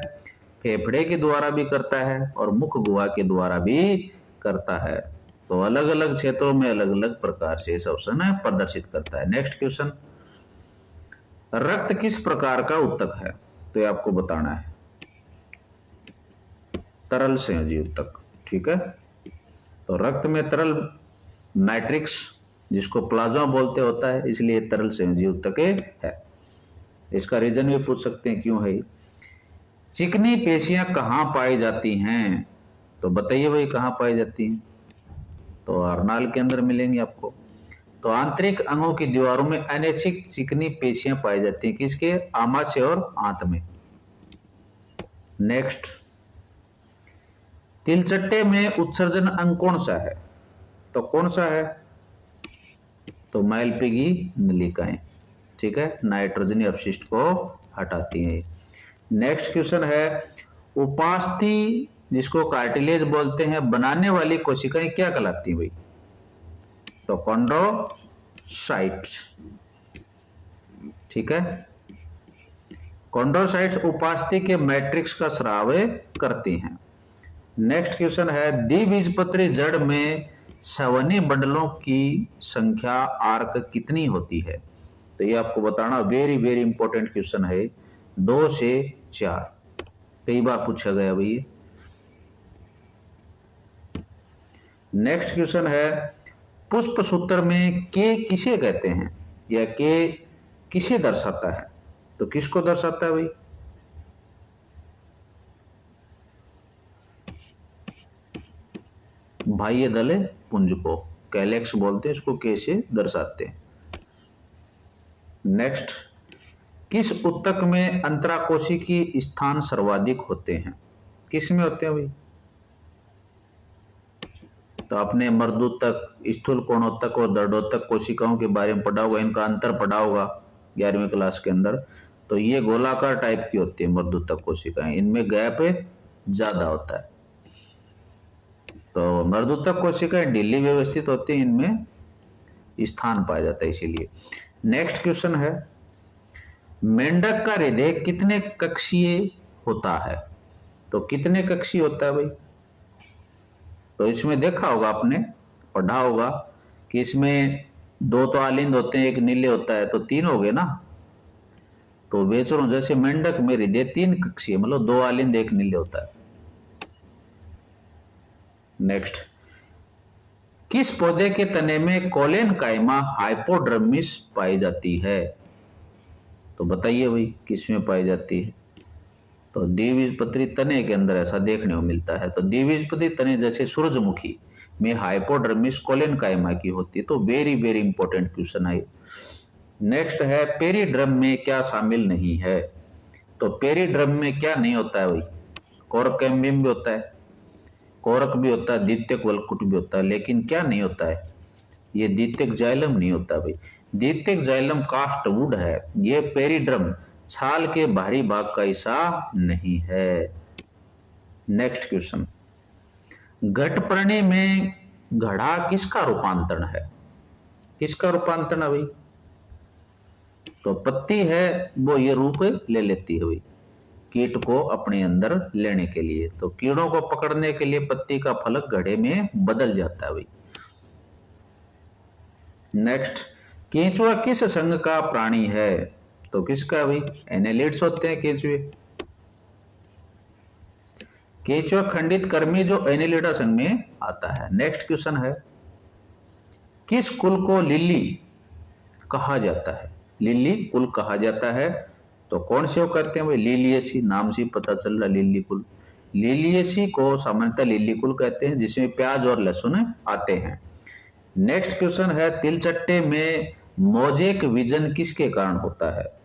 फेफड़े के द्वारा भी करता है और मुख गुहा के द्वारा भी करता है। तो अलग अलग क्षेत्रों में अलग अलग प्रकार से श्वसन प्रदर्शित करता है। नेक्स्ट क्वेश्चन, रक्त किस प्रकार का उत्तक है? तो ये आपको बताना है। तरल संयोजी उत्तक, ठीक है। तो रक्त में तरल मैट्रिक्स, जिसको प्लाज्मा बोलते होता है, इसलिए तरल संयोजी उत्तक है। इसका रीजन भी पूछ सकते हैं क्यों है। चिकनी पेशियां कहाँ पाई जाती हैं? तो बताइए भाई कहाँ पाई जाती हैं? तो अर्नाल के अंदर मिलेंगे आपको। तो आंतरिक अंगों की दीवारों में अनैच्छिक चिकनी पेशियां पाई जाती हैं, किसके? आमाशय और आंत में। नेक्स्ट, तिलचट्टे में उत्सर्जन अंग कौन सा है? तो कौन सा है? तो मैलपीगी नलिकाएं, ठीक है, नाइट्रोजनी अपशिष्ट को हटाती हैं। नेक्स्ट क्वेश्चन है, उपास्थि, जिसको कार्टिलेज बोलते हैं, बनाने वाली कोशिकाएं क्या कहलाती हैं भाई? तो कॉन्ड्रोसाइट्स, ठीक है। कॉन्ड्रोसाइट्स उपास्थि के मैट्रिक्स का स्राव करती हैं। नेक्स्ट क्वेश्चन है, द्विबीजपत्री जड़ में संवहनी बंडलों की संख्या आर्क कितनी होती है? तो ये आपको बताना, वेरी वेरी इंपॉर्टेंट क्वेश्चन है। 2 से 4 कई बार पूछा गया भाई। नेक्स्ट क्वेश्चन है, पुष्प सूत्र में के किसे कहते हैं या के किसे दर्शाता है? तो किसको दर्शाता है भाई? बाह्य दल पुंज को कैलेक्स बोलते हैं, इसको के से दर्शाते हैं। नेक्स्ट, किस उत्तक में अंतराकोशिकी स्थान सर्वाधिक होते हैं? किस में होते हैं भाई? तो आपने मर्दोत्तक, स्थूल कोणोत्तक और दर्दोत्तक कोशिकाओं के बारे में पढ़ा होगा, इनका अंतर पढ़ा होगा 11वीं क्लास के अंदर। तो ये गोलाकार टाइप की होती है मर्दोत्तक कोशिकाएं, इनमें गैप ज्यादा होता है। तो मर्दोत्तक कोशिकाएं ढीली व्यवस्थित होती है, इनमें स्थान पाया जाता है इसीलिए। नेक्स्ट क्वेश्चन है, मेंढक का हृदय कितने कक्षीय होता है? तो कितने कक्षीय होता है भाई? तो इसमें देखा होगा आपने, पढ़ा होगा कि इसमें 2 तो आलिंद होते हैं, एक नीले होता है, तो 3 हो गए ना। तो बेचरों जैसे मेंढक में हृदय 3 कक्षीय, मतलब 2 आलिंद एक नीले होता है। नेक्स्ट, किस पौधे के तने में कोलेनकाइमा हाइपोडर्मिस पाई जाती है? तो बताइए भाई किस में पाई जाती है? तो द्विबीजपत्री तने के अंदर ऐसा देखने को मिलता है। तो द्विबीजपत्री तने जैसे सूरजमुखी में हाइपोडर्मिस कोलेनकाइमा की होती है। तो वेरी वेरी इंपॉर्टेंट क्वेश्चन है। नेक्स्ट है, पेरीड्रम में क्या शामिल नहीं है? तो पेरीड्रम में क्या नहीं होता है भाई? कोरक कैम्बियम भी होता है, कोरक भी होता है, द्वितीयक वल्कुट भी होता है, लेकिन क्या नहीं होता है? ये द्वितीयक जाइलम नहीं होता भाई। द्वितीयक जाइलम कास्टवुड है, ये पेरीड्रम छाल के बाहरी भाग का हिस्सा नहीं है। नेक्स्ट क्वेश्चन, घटपर्णी में घड़ा किसका रूपांतरण है? किसका रूपांतरण है भाई? तो पत्ती है वो ये रूप ले लेती है भाई, कीट को अपने अंदर लेने के लिए। तो कीड़ों को पकड़ने के लिए पत्ती का फलक घड़े में बदल जाता है भाई। नेक्स्ट, केंचुआ किस संघ का प्राणी है? तो किसका भाई? एनेलिड्स होते हैं केंचुए। केंचुआ खंडित कर्मी जो एनेलिडा संघ में आता है। नेक्स्ट क्वेश्चन है, किस कुल को लिली कहा जाता है? लिली कुल कहा जाता है। तो कौन से वो कहते हैं भाई? लिलिएसी, नाम से पता चल रहा लिली कुल। लिलिएसी को सामान्यतः लिली कुल कहते हैं, जिसमें प्याज और लहसुन आते हैं। नेक्स्ट क्वेश्चन है, तिलचट्टे में मोजेक विजन किसके कारण होता है?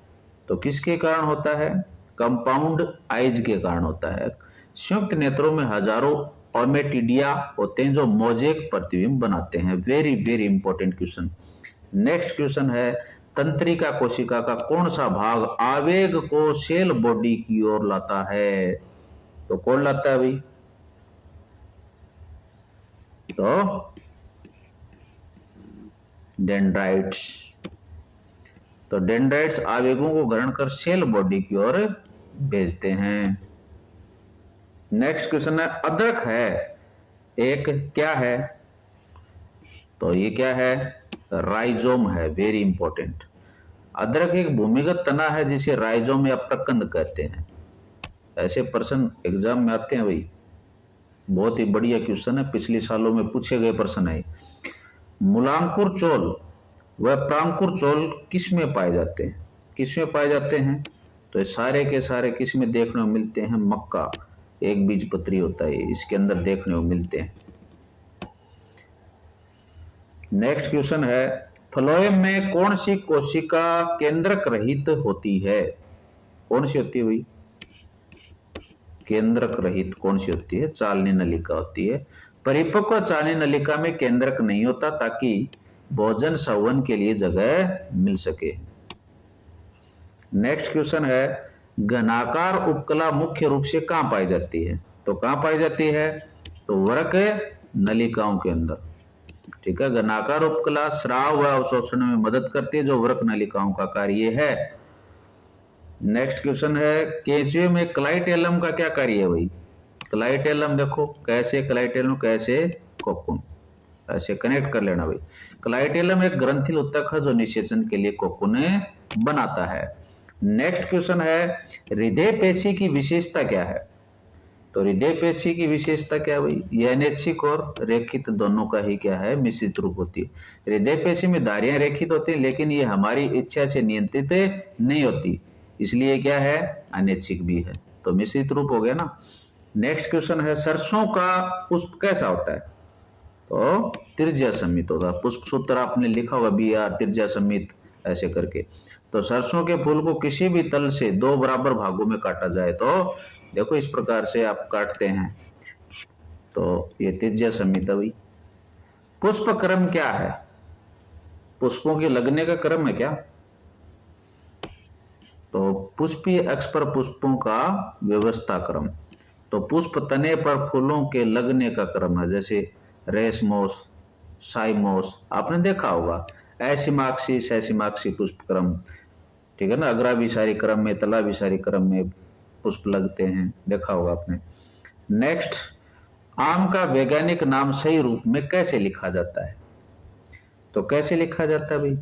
तो किसके कारण होता है? कंपाउंड आइज के कारण होता है। संयुक्त नेत्रों में हजारों ओमेटिडिया होते हैं जो मोजेक प्रतिबिंब बनाते हैं। Very very important question. Next question है, तंत्रिका कोशिका का कौन सा भाग आवेग को सेल बॉडी की ओर लाता है? तो कौन लाता है भाई? तो डेंड्राइट्स। तो डेंड्राइट्स आवेगों को ग्रहण कर सेल बॉडी की ओर भेजते हैं। नेक्स्ट क्वेश्चन है, अदरक है एक क्या है? तो ये क्या है? राइजोम है। Very important. अदरक एक भूमिगत तना है जिसे राइजोम या प्रकंद कहते हैं। ऐसे प्रश्न एग्जाम में आते हैं भाई, बहुत ही बढ़िया क्वेश्चन है, पिछले सालों में पूछे गए प्रश्न है। मूलांकुर चोल व प्रांकुर चोल किस में पाए जाते हैं? किस में पाए जाते हैं? तो ये सारे के सारे किस में देखने को मिलते हैं? मक्का, एक बीजपत्री होता है, इसके अंदर देखने को मिलते हैं। नेक्स्ट क्वेश्चन है, फ्लोएम में कौन सी कोशिका केंद्रक रहित होती है? कौन सी होती है भाई? केंद्रक रहित कौन सी होती है? चालनी नलिका होती है। परिपक्व चालनी नलिका में केंद्रक नहीं होता ताकि भोजन संवहन के लिए जगह मिल सके। नेक्स्ट क्वेश्चन है, घनाकार उपकला मुख्य रूप से कहां पाई जाती है? तो कहां पाई जाती है? तो वृक्क नलिकाओं के अंदर। ठीक है, घनाकार उपकला स्राव व अवशोषण में मदद करती है, जो वृक्क नलिकाओं का कार्य है। नेक्स्ट क्वेश्चन है, केंचुए में क्लाइटेलम का क्या कार्य है भाई? क्लाइटेलम देखो कैसे, क्लाइटेलम कैसे, कोकुन, ऐसे कनेक्ट कर लेना भाई। क्लाइटेलम एक ग्रंथिल उत्तक है जो निषेचन के लिए कोकुन बनाता है। नेक्स्ट क्वेश्चन है, हृदय पेशी की विशेषता क्या है? तो हृदय पेशी की विशेषता क्या है भाई? ये अनैच्छिक और रेखित दोनों का ही क्या है? मिश्रित रूप होती है। हृदय पेशी में धारियां रेखित होती है, लेकिन ये हमारी इच्छा से नियंत्रित नहीं होती, इसलिए क्या है? अनैच्छिक भी है। तो मिश्रित रूप हो गया ना। नेक्स्ट क्वेश्चन है, सरसों का पुष्प कैसा होता है? तो त्रिज्या समित होगा। पुष्प सूत्र आपने लिखा होगा BR त्रिज्या समित ऐसे करके। तो सरसों के फूल को किसी भी तल से 2 बराबर भागों में काटा जाए तो देखो इस प्रकार से आप काटते हैं, तो ये त्रिज्या समित है भाई। पुष्प क्रम क्या है? पुष्पों के लगने का क्रम है क्या? तो पुष्पीय अक्ष पर पुष्पों का व्यवस्था क्रम। तो पुष्प तने पर फूलों के लगने का क्रम है, जैसे रेसमोस, साइमोस आपने देखा होगा, ऐसिमाक्षी सैसिमाक्षी पुष्प क्रम। ठीक है ना, अग्राभिसारी क्रम में, तलाभिसारी क्रम में पुष्प लगते हैं, देखा होगा आपने। नेक्स्ट, आम का वैज्ञानिक नाम सही रूप में कैसे लिखा जाता है? तो कैसे लिखा जाता है भाई?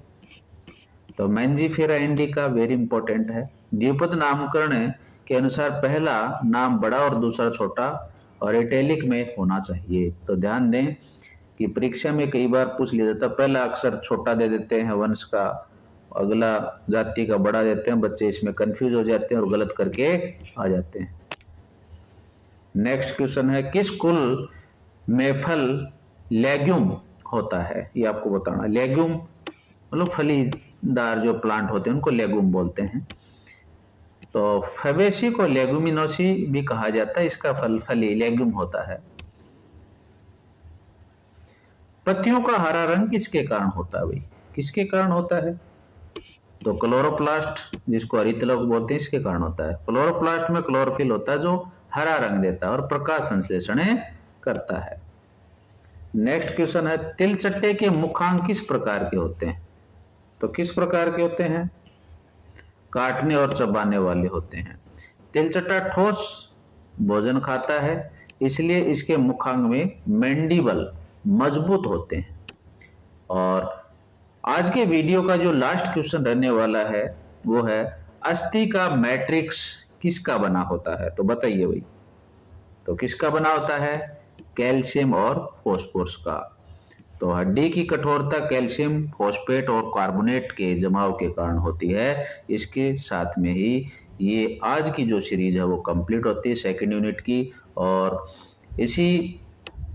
तो मैंजीफेरा इंडिका, वेरी इंपॉर्टेंट है। द्विपद नामकरण के अनुसार पहला नाम बड़ा और दूसरा छोटा और इटैलिक में होना चाहिए। तो ध्यान दें कि परीक्षा में कई बार पूछ लिया जाता है, पहला अक्षर छोटा दे देते हैं वंश का, अगला जाति का बड़ा देते हैं, बच्चे इसमें कंफ्यूज हो जाते हैं और गलत करके आ जाते हैं। नेक्स्ट क्वेश्चन है, किस कुल में फल लेग्यूम होता है? ये आपको बताना। लेग्यूम मतलब फलीदार जो प्लांट होते हैं उनको लेगुम बोलते हैं। तो फैबेसी को लेगुमिनोसी भी कहा जाता है, इसका फल फली लेग्यूम होता है। पत्तियों का हरा रंग किसके कारण होता है भाई? किसके कारण होता है? तो क्लोरोप्लास्ट, जिसको हरितलक बोलते हैं, इसके कारण होता है। क्लोरोप्लास्ट में क्लोरोफिल होता है जो हरा रंग देता है और प्रकाश संश्लेषण करता है। नेक्स्ट क्वेश्चन है, तिलचट्टे के मुखांक किस प्रकार के होते हैं? तो किस प्रकार के होते हैं? काटने और चबाने वाले होते हैं। तिलचट्टा ठोस भोजन खाता है, इसलिए इसके मुखांग में मैंडिबल मजबूत होते हैं। और आज के वीडियो का जो लास्ट क्वेश्चन रहने वाला है वो है, अस्थि का मैट्रिक्स किसका बना होता है? तो बताइए भाई। तो किसका बना होता है? कैल्शियम और फॉस्फोरस का। तो हड्डी की कठोरता कैल्शियम फॉस्फेट और कार्बोनेट के जमाव के कारण होती है। इसके साथ में ही ये आज की जो सीरीज है वो कंप्लीट होती है, सेकंड यूनिट की। और इसी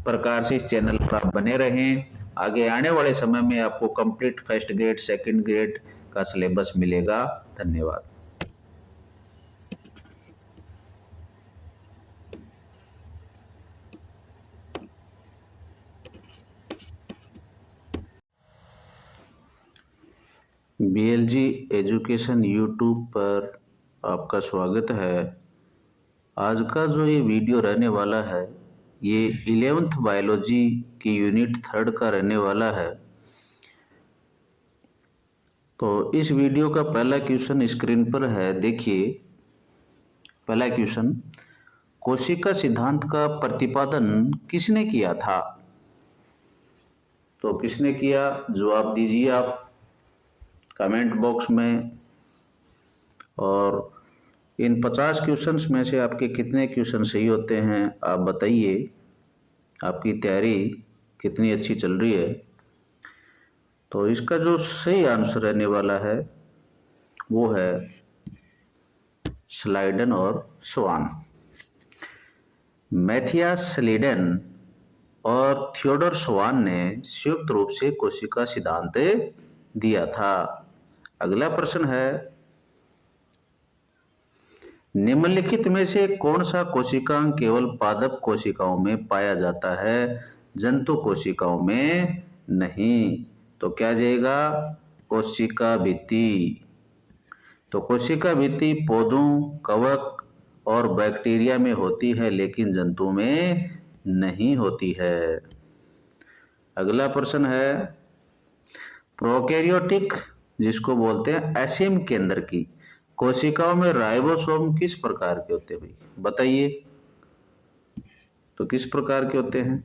प्रकार से इस चैनल पर आप बने रहें। आगे आने वाले समय में आपको complete first grade second grade का सिलेबस मिलेगा। धन्यवाद। BLG एजुकेशन यूट्यूब पर आपका स्वागत है। आज का जो ये वीडियो रहने वाला है ये 11th बायोलॉजी की यूनिट 3 का रहने वाला है। तो इस वीडियो का पहला क्वेश्चन स्क्रीन पर है, देखिए। पहला क्वेश्चन, कोशिका सिद्धांत का प्रतिपादन किसने किया था? तो किसने किया, जवाब दीजिए आप कमेंट बॉक्स में। और इन 50 क्वेश्चंस में से आपके कितने क्वेश्चन सही होते हैं आप बताइए। आपकी तैयारी कितनी अच्छी चल रही है। तो इसका जो सही आंसर रहने वाला है वो है स्लाइडन और स्वान। मैथियास स्लाइडन और थियोडोर स्वान ने संयुक्त रूप से कोशिका सिद्धांत दिया था। अगला प्रश्न है, निम्नलिखित में से कौन सा कोशिकांग केवल पादप कोशिकाओं में पाया जाता है, जंतु कोशिकाओं में नहीं? तो क्या जाएगा, कोशिका भित्ति। तो कोशिका भित्ति पौधों, कवक और बैक्टीरिया में होती है लेकिन जंतु में नहीं होती है। अगला प्रश्न है, प्रोकैरियोटिक जिसको बोलते हैं असीम केंद्र की कोशिकाओं में राइबोसोम किस प्रकार के होते हैं, बताइए। तो किस प्रकार के होते हैं?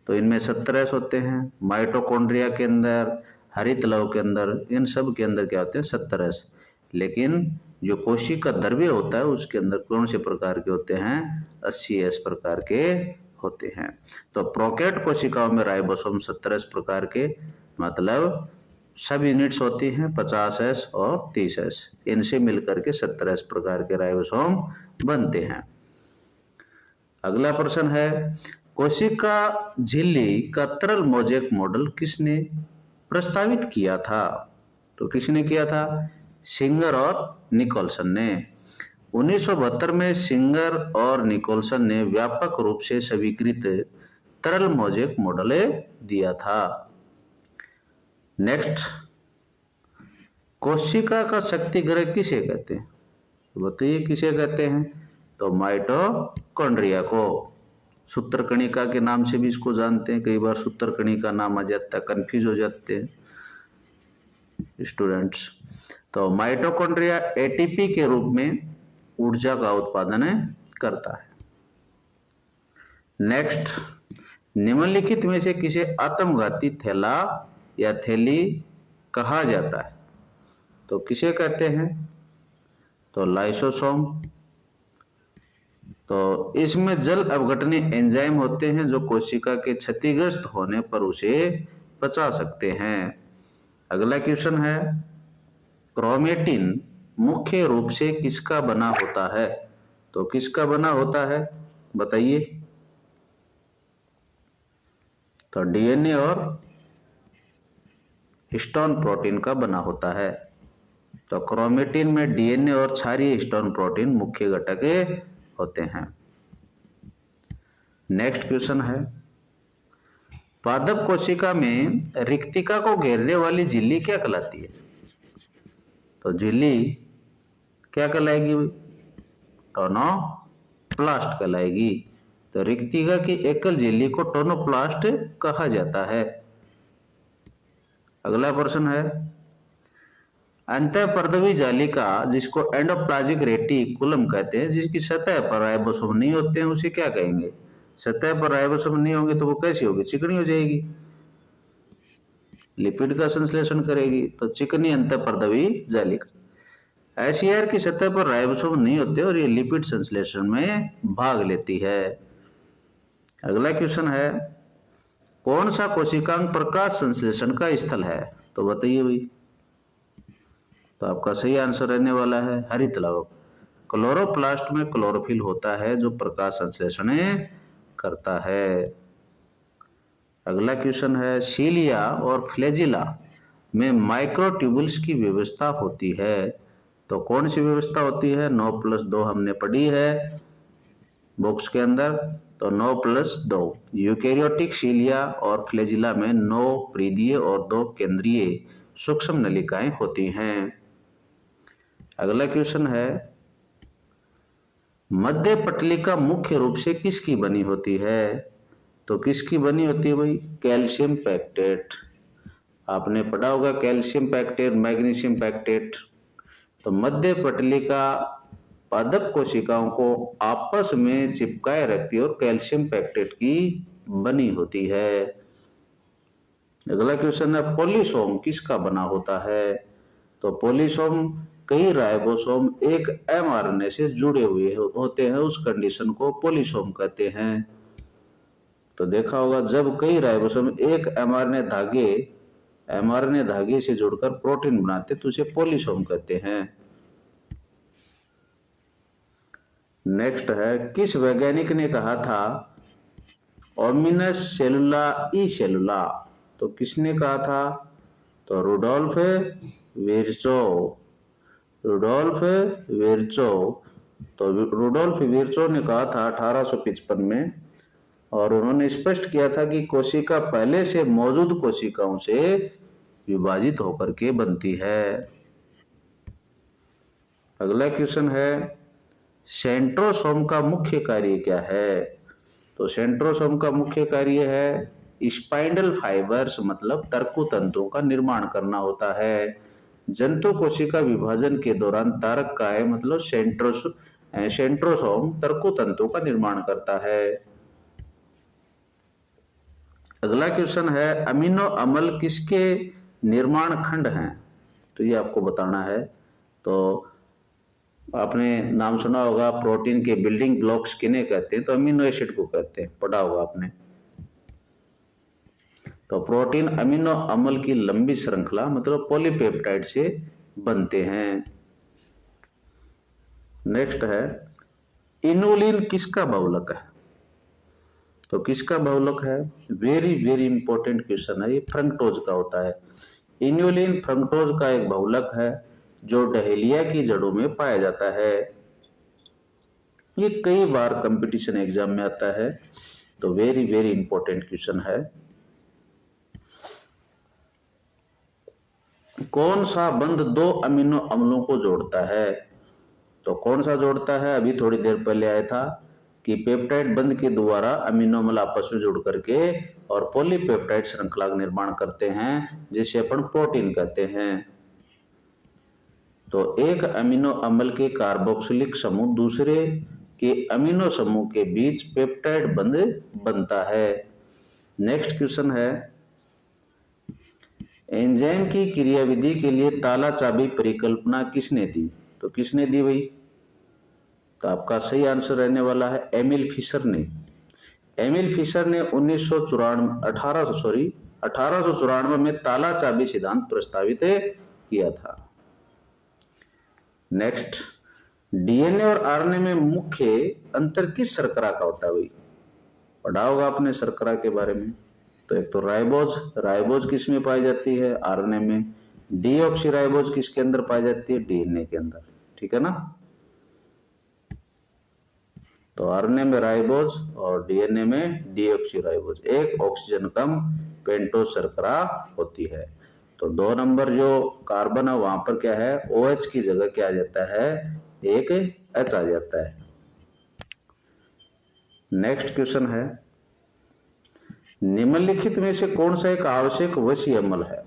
तो इनमें 17 होते हैं। माइटोकॉन्ड्रिया के अंदर, हरित लव के अंदर, इन सब के अंदर क्या होते हैं, 17। लेकिन जो कोशिका द्रव्य होता है उसके अंदर कौन से प्रकार के होते हैं, 80 प्रकार के होते हैं। तो प्रोकैट कोशिकाओं में राइबोसोम 17 प्रकार के, मतलब सब यूनिट्स होती हैं 50S और 30S, इनसे मिलकर के 17 प्रकार के राइबोसोम बनते हैं। अगला प्रश्न है, कोशिका झिल्ली का तरल मोज़ेक मॉडल किसने प्रस्तावित किया था? तो किसने किया था? सिंगर और निकोलसन ने। 1972 में सिंगर और निकोलसन ने व्यापक रूप से स्वीकृत तरल मोज़ेक मॉडल दिया था। नेक्स्ट, कोशिका का शक्तिगृह किसे कहते हैं? बताइए किसे कहते हैं? तो माइटोकॉन्ड्रिया को। सूत्रकणिका के नाम से भी इसको जानते हैं, कई बार सूत्रकणिका नाम आ जाता है, कंफ्यूज हो जाते हैं स्टूडेंट्स। तो माइटोकॉन्ड्रिया एटीपी के रूप में ऊर्जा का उत्पादन करता है। नेक्स्ट, निम्नलिखित में से किसे आत्मघाती थैला या थैली कहा जाता है? तो किसे कहते हैं? तो लाइसोसोम। तो इसमें जल अपघटनी एंजाइम होते हैं जो कोशिका के क्षतिग्रस्त होने पर उसे बचा सकते हैं। अगला क्वेश्चन है, क्रोमेटिन मुख्य रूप से किसका बना होता है? तो किसका बना होता है बताइए। तो डीएनए और हिस्टोन प्रोटीन का बना होता है। तो क्रोमेटिन में डीएनए और क्षारीय हिस्टोन प्रोटीन मुख्य घटक होते हैं। नेक्स्ट क्वेश्चन है, पादप कोशिका में रिक्तिका को घेरने वाली झिल्ली क्या कहलाती है? तो झिल्ली क्या कहलाएगी? टोनोप्लास्ट कहलाएगी। तो रिक्तिका की एकल झिल्ली को टोनोप्लास्ट कहा जाता है। अगला प्रश्न है, अंतःपर्दवी जालिका जिसको एंडोप्लाज्मिक रेटिकुलम कहते हैं, जिसकी सतह पर राइबोसोम नहीं होते हैं, उसे क्या कहेंगे? सतह पर राइबोसोम नहीं होंगे तो वो कैसी होगी? चिकनी हो जाएगी, लिपिड का संश्लेषण करेगी। तो चिकनी अंतःपर्दवी जालिका। एसियर की सतह पर राइबोसोम नहीं होते और ये लिपिड संश्लेषण में भाग लेती है। अगला क्वेश्चन है, कौन सा कोशिकांग प्रकाश संश्लेषण का स्थल है? तो बताइए भाई। तो आपका सही आंसर रहने वाला है हरित लवक। क्लोरोप्लास्ट में क्लोरोफिल होता है जो प्रकाश संश्लेषण करता है। अगला क्वेश्चन है, सीलिया और फ्लैजिला में माइक्रोट्यूबुल्स की व्यवस्था होती है। तो कौन सी व्यवस्था होती है? 9+2 हमने पढ़ी है बॉक्स के अंदर। तो 9+2 यूकैरियोटिक सीलिया और फ्लैजिला में 9 परिधीय और 2 केंद्रीय सूक्ष्म नलिकाएं होती हैं। अगला क्वेश्चन है, मध्य पटलिका मुख्य रूप से किसकी बनी होती है? तो किसकी बनी होती है भाई? Calcium pectate. आपने पढ़ा होगा कैल्शियम पैक्टेट, मैग्नीशियम पैक्टेट। तो मध्य पटलिका पादप कोशिकाओं को आपस में चिपकाए रखती है और कैल्शियम पैक्टेट की बनी होती है। अगला क्वेश्चन है, पोलिसोम किसका बना होता है? तो पोलिसोम कई राइबोसोम एक एमआरएनए से जुड़े हुए होते हैं, उस कंडीशन को पोलिसोम कहते हैं। तो देखा होगा जब कई राइबोसोम एक एमआरएनए धागे से जुड़कर प्रोटीन बनाते तो उसे पोलिसोम कहते हैं। नेक्स्ट है, किस वैज्ञानिक ने कहा था ओमिनस सेलुला ई सेलुला? तो किसने कहा था? तो रुडोल्फ विर्चोव। तो रुडोल्फ विर्चोव ने कहा था 1855 में, और उन्होंने स्पष्ट किया था कि कोशिका पहले से मौजूद कोशिकाओं से विभाजित होकर के बनती है। अगला क्वेश्चन है, सेंट्रोसोम का मुख्य कार्य क्या है? तो सेंट्रोसोम का मुख्य कार्य है स्पाइंडल फाइबर्स मतलब तर्कु तंतुओं का निर्माण करना होता है। जंतु कोशिका विभाजन के दौरान तारक काय मतलब सेंट्रोसोम तर्कु तंतुओं का निर्माण करता है। अगला क्वेश्चन है, अमीनो अम्ल किसके निर्माण खंड हैं? तो ये आपको बताना है। तो आपने नाम सुना होगा प्रोटीन के बिल्डिंग ब्लॉक्स किन्हें कहते हैं? तो अमीनो एसिड को कहते हैं, पढ़ा होगा आपने। तो प्रोटीन अमीनो अम्ल की लंबी श्रृंखला मतलब पॉलीपेप्टाइड से बनते हैं। नेक्स्ट है, इनुलिन किसका बहुलक है? तो किसका बहुलक है? वेरी वेरी इंपॉर्टेंट क्वेश्चन है, ये फ्रंक्टोज का होता है। इनुलिन फ्रंक्टोज का एक बहुलक है जो डहेलिया की जड़ों में पाया जाता है। ये कई बार कंपटीशन एग्जाम में आता है, तो वेरी वेरी इंपॉर्टेंट क्वेश्चन है। कौन सा बंध दो अमीनो अम्लों को जोड़ता है? तो कौन सा जोड़ता है? अभी थोड़ी देर पहले आया था कि पेप्टाइड बंध के द्वारा अमीनो अम्ल आपस में जुड़ करके और पॉलीपेप्टाइड श्रृंखला का निर्माण करते हैं, जिसे अपन प्रोटीन कहते हैं। तो एक अमीनो अम्ल के कार्बोक्सिलिक समूह दूसरे के अमीनो समूह के बीच पेप्टाइड बंध बनता है। नेक्स्ट क्वेश्चन है, एंजाइम की क्रियाविधि के लिए ताला चाबी परिकल्पना किसने दी? तो किसने दी भाई? तो आपका सही आंसर रहने वाला है एमिल फिशर ने। एमिल फिशर ने 1894 में ताला चाबी सिद्धांत प्रस्तावित किया था। नेक्स्ट, डीएनए और आरएनए में मुख्य अंतर किस शर्करा का होता है भाई? पढ़ा होगा आपने शर्करा के बारे में। तो एक तो राइबोज किस में पाई जाती है? आरएनए में। डीऑक्सीराइबोज किसके अंदर पाई जाती है? डीएनए के अंदर, ठीक है ना। तो आरएनए में राइबोज और डीएनए में डीऑक्सीराइबोज, एक ऑक्सीजन कम पेंटोज शर्करा होती है। तो 2 नंबर जो कार्बन है वहां पर क्या है? OH की जगह क्या आ जाता है? एक H आ जाता है। नेक्स्ट क्वेश्चन है, निम्नलिखित में से कौन सा एक आवश्यक वसीय अम्ल है?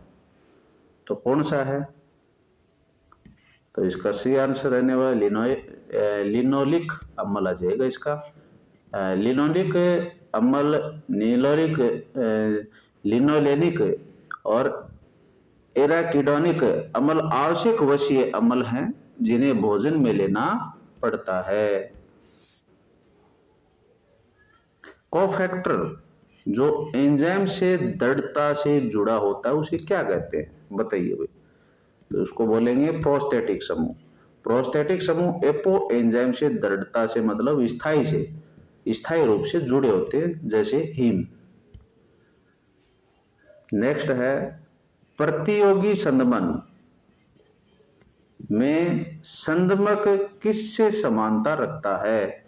तो कौन सा है? तो इसका सही आंसर रहने वाला लिनोलिक अम्ल आ जाएगा इसका। लिनोलिक अम्ल लिनोलेनिक और एराकिडोनिक अम्ल आवश्यक वसीय अम्ल हैं जिन्हें भोजन में लेना पड़ता है। कोफैक्टर जो एंजाइम से दृढ़ता से जुड़ा होता है उसे क्या कहते हैं? बताइए भाई। तो उसको बोलेंगे प्रोस्थेटिक समूह। प्रोस्थेटिक समूह एपो एंजाइम से दृढ़ता से मतलब स्थायी रूप से जुड़े होते हैं, जैसे हीम। नेक्स्ट है, प्रतियोगी संदमन में संदमक किससे समानता रखता है?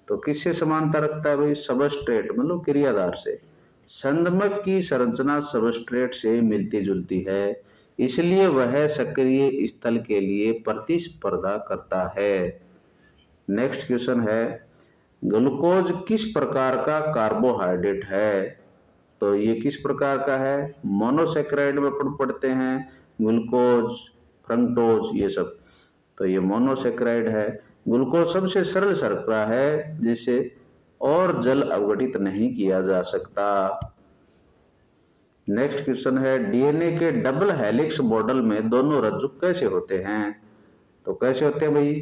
तो किससे समानता रखता है भाई? सबस्ट्रेट मतलब क्रियाधार से। संदमक की संरचना सबस्ट्रेट से मिलती जुलती है, इसलिए वह सक्रिय स्थल के लिए प्रतिस्पर्धा करता है। नेक्स्ट क्वेश्चन है, ग्लूकोज किस प्रकार का कार्बोहाइड्रेट है? तो ये किस प्रकार का है? मोनोसेक्राइड में पढ़ते हैं, ग्लूकोज, फ्रक्टोज, ये सब। तो ये मोनोसेक्राइड है। ग्लूकोज सबसे सरल शर्करा है जिसे और जल अवघटित नहीं किया जा सकता। नेक्स्ट क्वेश्चन है, डीएनए के डबल हेलिक्स मॉडल में दोनों रज्जु कैसे होते हैं? तो कैसे होते हैं भाई?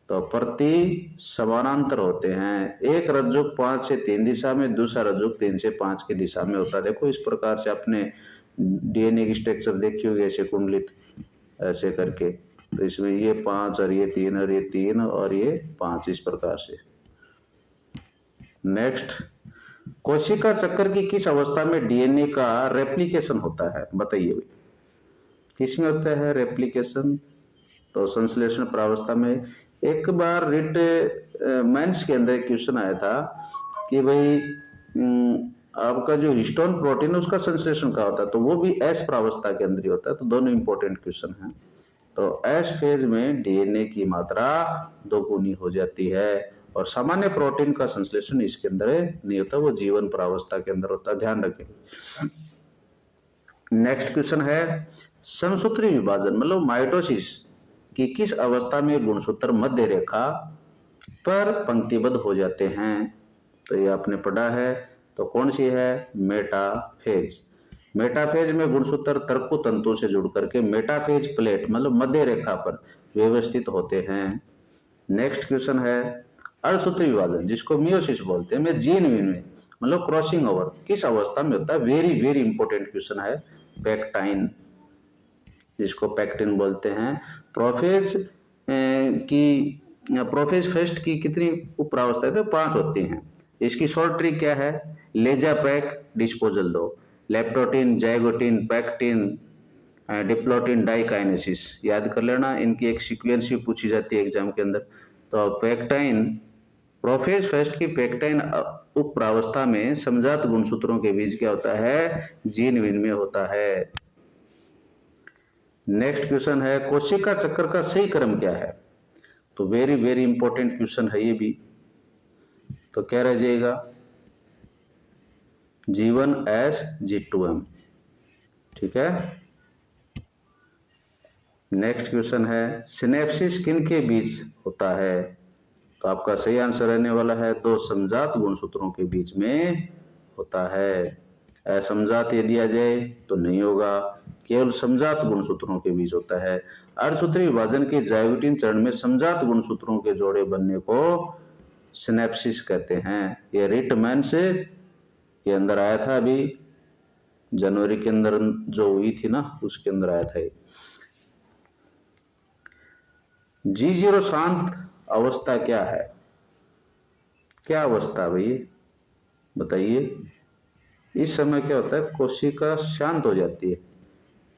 तो प्रति समानांतर होते हैं। एक रज्जु 5 से 3 दिशा में, दूसरा रज्जु 3 से 5 की दिशा में होता है। देखो इस प्रकार से आपने डीएनए की स्ट्रक्चर देखी होगी, ऐसे कुंडलित ऐसे करके। तो इसमें ये 5 और ये 3 और ये 3 और ये 5, इस प्रकार से। नेक्स्ट, कोशिका चक्र की किस अवस्था में डीएनए का रेप्लिकेशन होता है? बताइए भाई, किसमें होता है रेप्लिकेशन? तो संश्लेषण प्रावस्था में। एक बार रिट मेंस के अंदर एक क्वेश्चन आया था कि भाई आपका जो हिस्टोन प्रोटीन है उसका संश्लेषण कहाँ होता है? तो वो भी एस प्रावस्था के अंदर ही होता है। तो दोनों इंपॉर्टेंट क्वेश्चन हैं। तो एस फेज में डीएनए की मात्रा 2 गुनी हो जाती है और सामान्य प्रोटीन का संश्लेषण इसके अंदर नहीं होता, वो जीवन प्रावस्था के अंदर होता है, ध्यान रखें। नेक्स्ट क्वेश्चन है, समसूत्री विभाजन मतलब माइटोसिस कि किस अवस्था में गुणसूत्र मध्य रेखा पर पंक्तिबद्ध हो जाते हैं? तो ये आपने पढ़ा है। तो कौन सी है? मेटाफेज। मेटाफेज में गुणसूत्र तर्कु तंतु से जुड़ करके मेटाफेज प्लेट मतलब मध्य रेखा पर व्यवस्थित होते हैं। नेक्स्ट क्वेश्चन है, अर्धसूत्री विभाजन जिसको मियोसिस बोलते हैं में जीन में मतलब क्रॉसिंग ओवर किस अवस्था में होता है? वेरी वेरी इंपॉर्टेंट क्वेश्चन है। पैक्टाइन, जिसको पैक्टिन बोलते हैं। प्रोफेज फेस्ट की कितनी उपरावस्था है? तो 5 होती हैं। इसकी शॉर्ट ट्रिक क्या है? लेजा पैक डिस्पोजल दो, leptotene, zygotene, pectin, diplotene, diakinesis याद कर लेना। इनकी एक सीक्वेंस भी पूछी जाती है एग्जाम के अंदर। तो पैक्टाइन, प्रोफेज फेस्ट की पैक्टाइन उपरावस्था में समजात गुणसूत्रों के बीच क्या होता है? जीन विनिमय होता है। नेक्स्ट क्वेश्चन है, कोशिका चक्र का सही क्रम क्या है? तो वेरी वेरी इंपॉर्टेंट क्वेश्चन है ये भी। तो क्या रह जाएगा? G1S G2M, ठीक है। नेक्स्ट क्वेश्चन है, सिनेप्सिस किन के बीच होता है? तो आपका सही आंसर रहने वाला है 2 समजात गुणसूत्रों के बीच में होता है। असमजात यदि आ जाए तो नहीं होगा, केवल समजात गुणसूत्रों के बीच होता है। अर्धसूत्री विभाजन के जाइगोटिन चरण में समजात गुणसूत्रों के जोड़े बनने को सिनेप्सिस कहते हैं। ये रिट मेंस के अंदर आया था, अभी जनवरी के अंदर जो हुई थी ना, उसके अंदर आया था। G0 शांत अवस्था क्या है? क्या अवस्था भाई बताइए? इस समय क्या होता है? कोशिका शांत हो जाती है।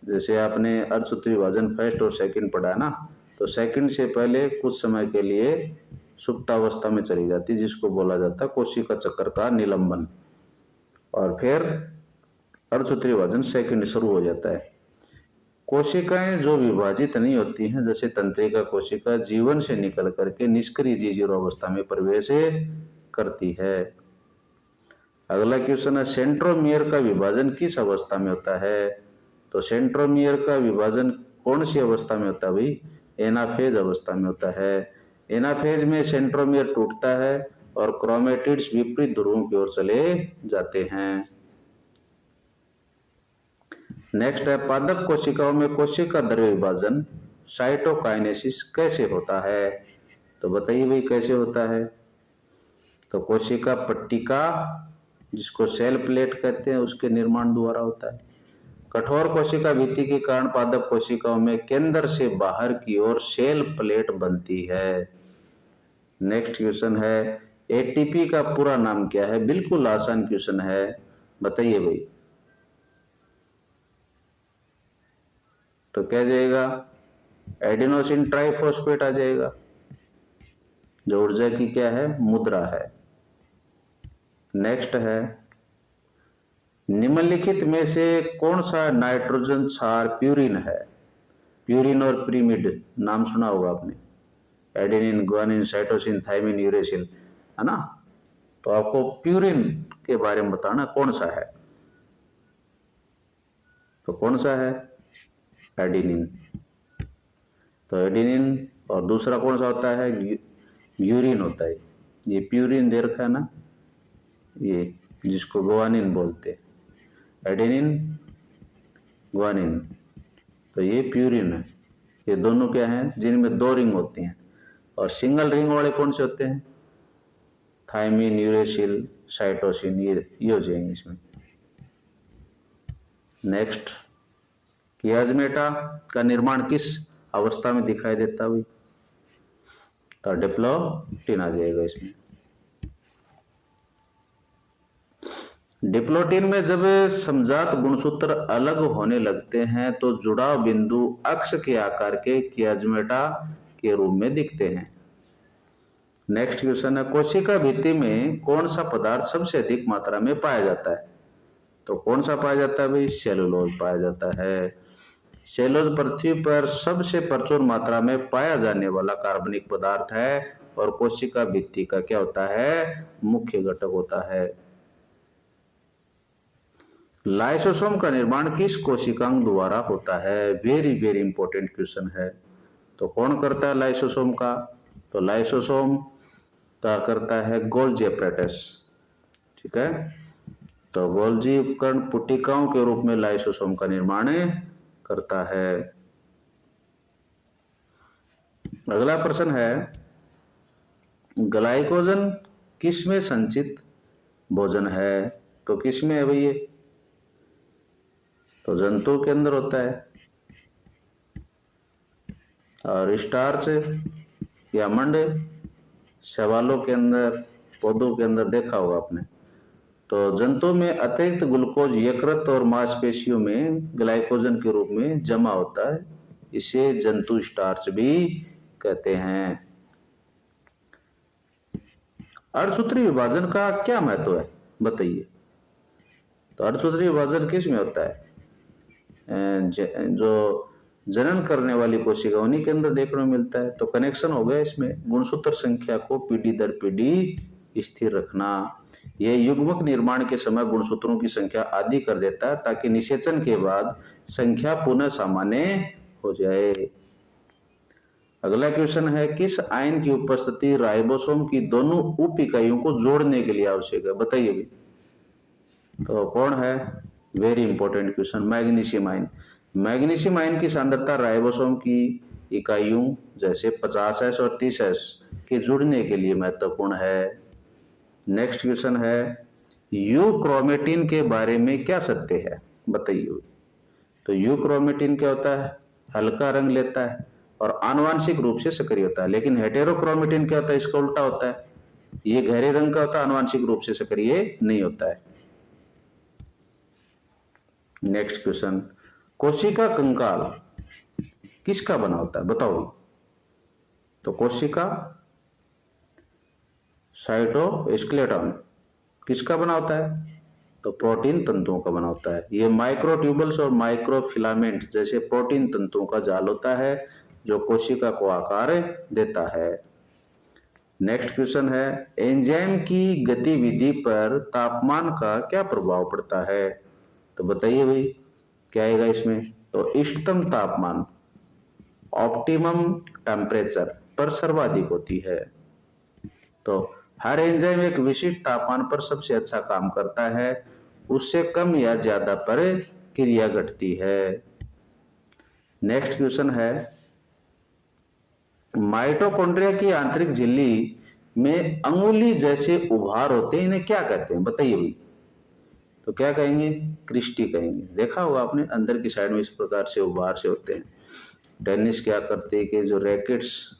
जैसे आपने अर्धसूत्री विभाजन फर्स्ट और सेकंड पढ़ा है ना, तो सेकंड से पहले कुछ समय के लिए सुप्तावस्था में चली जाती है, जिसको बोला जाता है कोशिका चक्र का निलंबन। और फिर अर्धसूत्री विभाजन सेकंड शुरू हो जाता है। कोशिकाएं जो विभाजित नहीं होती हैं, जैसे तंत्रिका कोशिका, जीवन से निकल करके निष्क्रिय G0 अवस्था में प्रवेश करती है। अगला क्वेश्चन है, सेंट्रोमियर का विभाजन किस अवस्था में होता है? तो सेंट्रोमियर का विभाजन कौन सी अवस्था में होता है भाई? एनाफेज अवस्था में होता है। एनाफेज में सेंट्रोमियर टूटता है और क्रोमेटिड्स विपरीत ध्रुवों की ओर चले जाते हैं। नेक्स्ट है, पादप कोशिकाओं में कोशिका द्रव्य विभाजन साइटोकाइनेसिस कैसे होता है? तो बताइए भाई कैसे होता है? तो कोशिका पट्टिका जिसको सेल प्लेट कहते हैं उसके निर्माण द्वारा होता है। कठोर कोशिका भित्ति के कारण पादप कोशिकाओं में केंद्र से बाहर की ओर सेल प्लेट बनती है। नेक्स्ट क्वेश्चन है, एटीपी का पूरा नाम क्या है? बिल्कुल आसान क्वेश्चन है, बताइए भाई। तो क्या जाएगा? एडिनोसिन ट्राइफॉस्फेट आ जाएगा, जो ऊर्जा की क्या है? मुद्रा है। नेक्स्ट है, निम्नलिखित में से कौन सा नाइट्रोजन क्षार प्यूरिन है? प्यूरिन और प्रीमिड नाम सुना होगा आपने, adenine, guanine, cytosine, thymine, uracil, है ना। तो आपको प्यूरिन के बारे में बताना कौन सा है। तो कौन सा है? एडेनिन। तो एडेनिन, और दूसरा कौन सा होता है? यूरिन होता है। ये प्यूरिन दे रखा है ना, ये जिसको ग्वानिन बोलते हैं, एडेनिन, ग्वानिन, तो ये प्यूरिन है। ये दोनों क्या हैं? जिनमें 2 रिंग होती हैं। और सिंगल रिंग वाले कौन से होते हैं? थाइमिन, यूरेसिल, साइटोसिन, ये हो जाएंगे इसमें। नेक्स्ट, कियाज्मेटा का निर्माण किस अवस्था में दिखाई देता है? तो डिप्लोटिन आ जाएगा इसमें। डिप्लोटिन में जब समजात गुणसूत्र अलग होने लगते हैं तो जुड़ाव बिंदु अक्ष के आकार के कियाज्मेटा के रूप में दिखते हैं। नेक्स्ट क्वेश्चन है, कोशिका भित्ति में कौन सा पदार्थ सबसे अधिक मात्रा में पाया जाता है? तो कौन सा पाया जाता है भाई? सेलुलोज पाया जाता है। सेलुलोज पृथ्वी पर सबसे प्रचुर मात्रा में पाया जाने वाला कार्बनिक पदार्थ है और कोशिका भित्ति का क्या होता है? मुख्य घटक होता है। लाइसोसोम का निर्माण किस कोशिकांग द्वारा होता है? वेरी वेरी इंपॉर्टेंट क्वेश्चन है। तो कौन करता है लाइसोसोम का? तो लाइसोसोम का करता है गोल्जी एपरेटस। ठीक है, तो गोल्जी उपकरण पुटिकाओं के रूप में लाइसोसोम का निर्माण करता है। अगला प्रश्न है, ग्लाइकोजन किस में संचित भोजन है? तो किस में है भैया? तो जंतु के अंदर होता है। और स्टार्च या मंड शैवालों के अंदर, पौधों के अंदर देखा होगा आपने। तो जंतु में अतिरिक्त ग्लूकोज यकृत और मांसपेशियों में ग्लाइकोजन के रूप में जमा होता है, इसे जंतु स्टार्च भी कहते हैं। अर्धसूत्रीय विभाजन का क्या महत्व है बताइए? तो अर्धसूत्रीय विभाजन किस में होता है? जो जनन करने वाली कोशिका उन्हीं के अंदर देखने को मिलता है। तो कनेक्शन हो गया इसमें, गुणसूत्र संख्या को पीढ़ी दर पीढ़ी स्थिर रखना। यह युग्मक निर्माण के समय गुणसूत्रों की संख्या आधी कर देता है ताकि निषेचन के बाद संख्या पुनः सामान्य हो जाए। अगला क्वेश्चन है, किस आयन की उपस्थिति राइबोसोम की दोनों उप इकाइयों को जोड़ने के लिए आवश्यक है? बताइए भी। तो कौन है? Very important question, magnesium ion. Magnesium ion की सांद्रता राइबोसोम की इकाइयों जैसे 50S और 30S के जुड़ने के लिए महत्वपूर्ण है। नेक्स्ट क्वेश्चन है, यूक्रोमेटिन के बारे में क्या सत्य है? बताइए। तो यूक्रोमेटिन क्या होता है? हल्का रंग लेता है और आनुवांशिक रूप से सक्रिय होता है। लेकिन हेटेरोक्रोमेटिन क्या होता है? इसका उल्टा होता है, ये गहरे रंग का होता है, आनुवांशिक रूप से सक्रिय नहीं होता है। नेक्स्ट क्वेश्चन, कोशिका कंकाल किसका बना होता है? बताओ। तो कोशिका साइटोस्केलेटन किसका बना होता है? तो प्रोटीन तंतुओं का बना होता है। ये माइक्रोट्यूबल्स और माइक्रोफिलामेंट जैसे प्रोटीन तंतुओं का जाल होता है जो कोशिका को आकार देता है। नेक्स्ट क्वेश्चन है, एंजाइम की गतिविधि पर तापमान का क्या प्रभाव पड़ता है? तो बताइए भाई, क्या आएगा इसमें? तो इष्टतम तापमान, ऑप्टिमम टेम्परेचर पर सर्वाधिक होती है। तो हर एंजाइम एक विशिष्ट तापमान पर सबसे अच्छा काम करता है, उससे कम या ज्यादा पर क्रिया घटती है। नेक्स्ट क्वेश्चन है, माइटोकॉन्ड्रिया की आंतरिक झिल्ली में अंगुली जैसे उभार होते हैं, इन्हें क्या कहते हैं? बताइए भाई। तो क्या कहेंगे? क्रिस्टी कहेंगे। देखा होगा आपने, अंदर की साइड में इस प्रकार से उभार से होते हैं। टेनिस क्या करते हैं कि जो रैकेट्स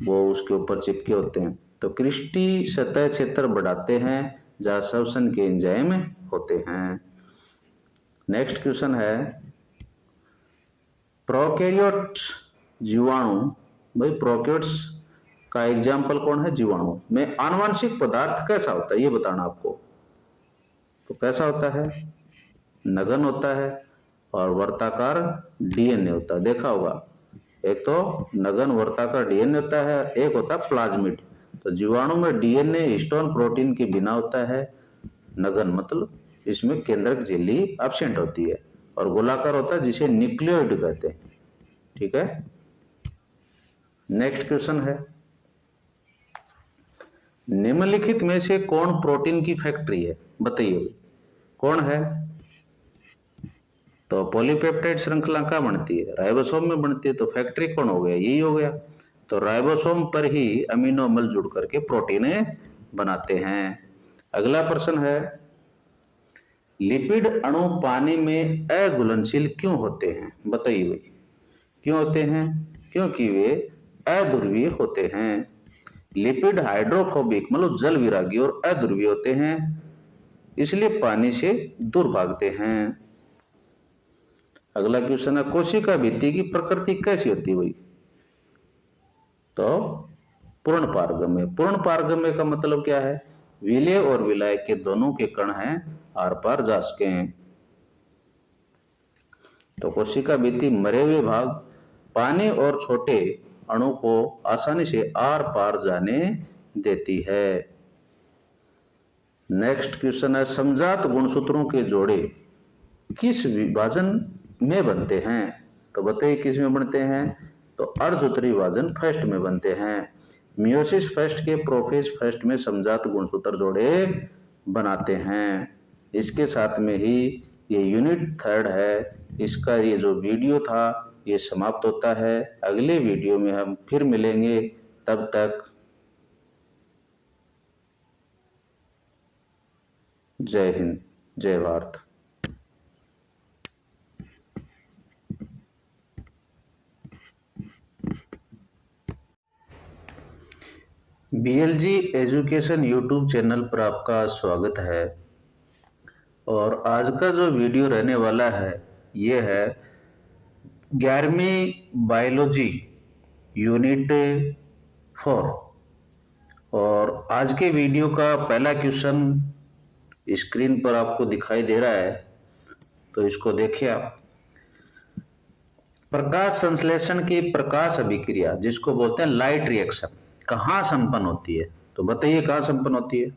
वो उसके ऊपर चिपके होते हैं, तो क्रिस्टी सतह क्षेत्र बढ़ाते हैं जहां श्वसन के एंजाइम होते हैं। नेक्स्ट क्वेश्चन है, प्रोकैरियोट जीवाणु, भाई प्रोकैरियोट्स का एग्जाम्पल कौन है? जीवाणु में आनुवांशिक पदार्थ कैसा होता है ये बताना आपको। तो कैसा होता है, नगन होता है और वर्ताकार डीएनए होता है। देखा होगा, एक तो नगन वर्ताकार डीएनए होता है, एक होता है प्लाज्मिड। तो जीवाणु में डीएनए हिस्टोन प्रोटीन के बिना होता है। नगन मतलब इसमें केंद्रक झिल्ली एब्सेंट होती है और गोलाकार होता है जिसे न्यूक्लियोइड कहते हैं। ठीक है, नेक्स्ट क्वेश्चन है, निम्नलिखित में से कौन प्रोटीन की फैक्ट्री है, बताइए कौन है। तो पॉलीपेप्टाइड श्रृंखला कहाँ बनती है, राइबोसोम में बनती है। तो फैक्ट्री कौन हो गया, यही हो गया। तो राइबोसोम पर ही अमीनो अम्ल जुड़ करके प्रोटीन बनाते हैं। अगला प्रश्न है, लिपिड अणु पानी में अघुलनशील क्यों होते हैं, बताइए भाई क्यों होते हैं। क्योंकि वे अध्रुवीय होते हैं। लिपिड हाइड्रोफोबिक मतलब जल विरागी और अध्रुवीय होते हैं, इसलिए पानी से दूर भागते हैं। अगला क्वेश्चन है, कोशिका भित्ति की प्रकृति कैसी होती है भाई। तो पूर्ण पारगम्य। पूर्ण पारगम्य का मतलब क्या है, विलय और विलायक के दोनों के कण हैं आर पार जा सके। तो कोशिका भित्ति मरे हुए भाग पानी और छोटे अणु को आसानी से आर पार जाने देती है। नेक्स्ट क्वेश्चन है, समजात गुणसूत्रों के जोड़े किस विभाजन में बनते हैं। तो बताइए किस में बनते हैं। तो अर्धसूत्री विभाजन फर्स्ट में बनते हैं। मियोसिस फर्स्ट के प्रोफेज फर्स्ट में समजात गुणसूत्र जोड़े बनाते हैं। इसके साथ में ही ये यूनिट थर्ड है, इसका ये जो वीडियो था ये समाप्त होता है। अगले वीडियो में हम फिर मिलेंगे, तब तक जय हिंद, जय भारत। बीएलजी एजुकेशन यूट्यूब चैनल पर आपका स्वागत है। और आज का जो वीडियो रहने वाला है ये है 11वीं बायोलॉजी यूनिट 4। और आज के वीडियो का पहला क्वेश्चन स्क्रीन पर आपको दिखाई दे रहा है, तो इसको देखिए आप। प्रकाश संश्लेषण की प्रकाश अभिक्रिया जिसको बोलते हैं लाइट रिएक्शन कहाँ संपन्न होती है, तो बताइए कहाँ संपन्न होती है।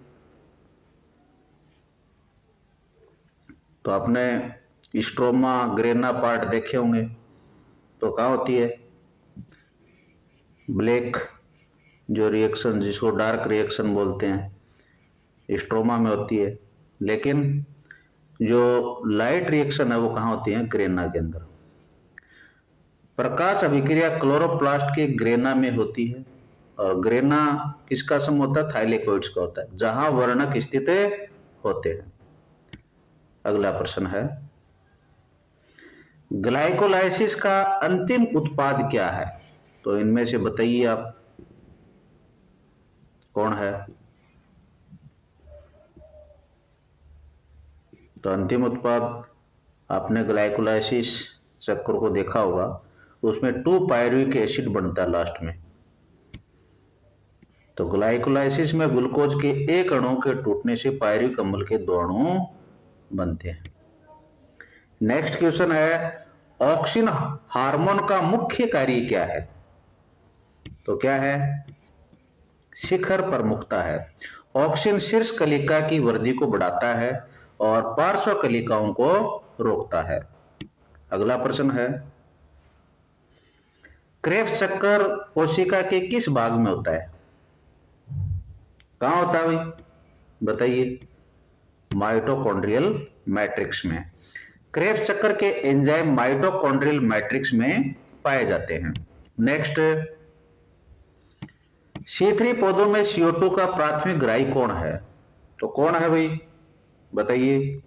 तो आपने स्ट्रोमा ग्रेना पार्ट देखे होंगे, तो कहाँ होती है, ब्लैक जो रिएक्शन जिसको डार्क रिएक्शन बोलते हैं स्ट्रोमा में होती है। लेकिन जो लाइट रिएक्शन है वो कहाँ होती है, ग्रेना के अंदर। प्रकाश अभिक्रिया क्लोरोप्लास्ट के ग्रेना में होती है। और ग्रेना किसका सम होता है, थाइलेकोइड्स का होता है, जहां वर्णक स्थित होते हैं। अगला प्रश्न है, ग्लाइकोलाइसिस का अंतिम उत्पाद क्या है। तो इनमें से बताइए आप कौन है। तो अंतिम उत्पाद आपने ग्लाइकोलाइसिस चक्र को देखा होगा, उसमें 2-पायरुविक एसिड बनता है लास्ट में। तो ग्लाइकोलाइसिस में ग्लूकोज के एक अणु के टूटने से पायरुविक अम्ल के 2 अणु बनते हैं। नेक्स्ट क्वेश्चन है, ऑक्सिन हार्मोन का मुख्य कार्य क्या है। तो क्या है, शिखर प्रमुखता है। ऑक्सिन शीर्ष कलिका की वृद्धि को बढ़ाता है और पार्श्व कलिकाओं को रोकता है। अगला प्रश्न है, क्रेब्स चक्कर कोशिका के किस भाग में होता है, कहां होता है भाई, बताइए। माइटोकॉन्ड्रियल मैट्रिक्स में। क्रेब्स चक्कर के एंजाइम माइटोकॉन्ड्रियल मैट्रिक्स में पाए जाते हैं। नेक्स्ट, C3 पौधों में CO2 का प्राथमिक ग्राही कौन है। तो कौन है भाई, बताइए।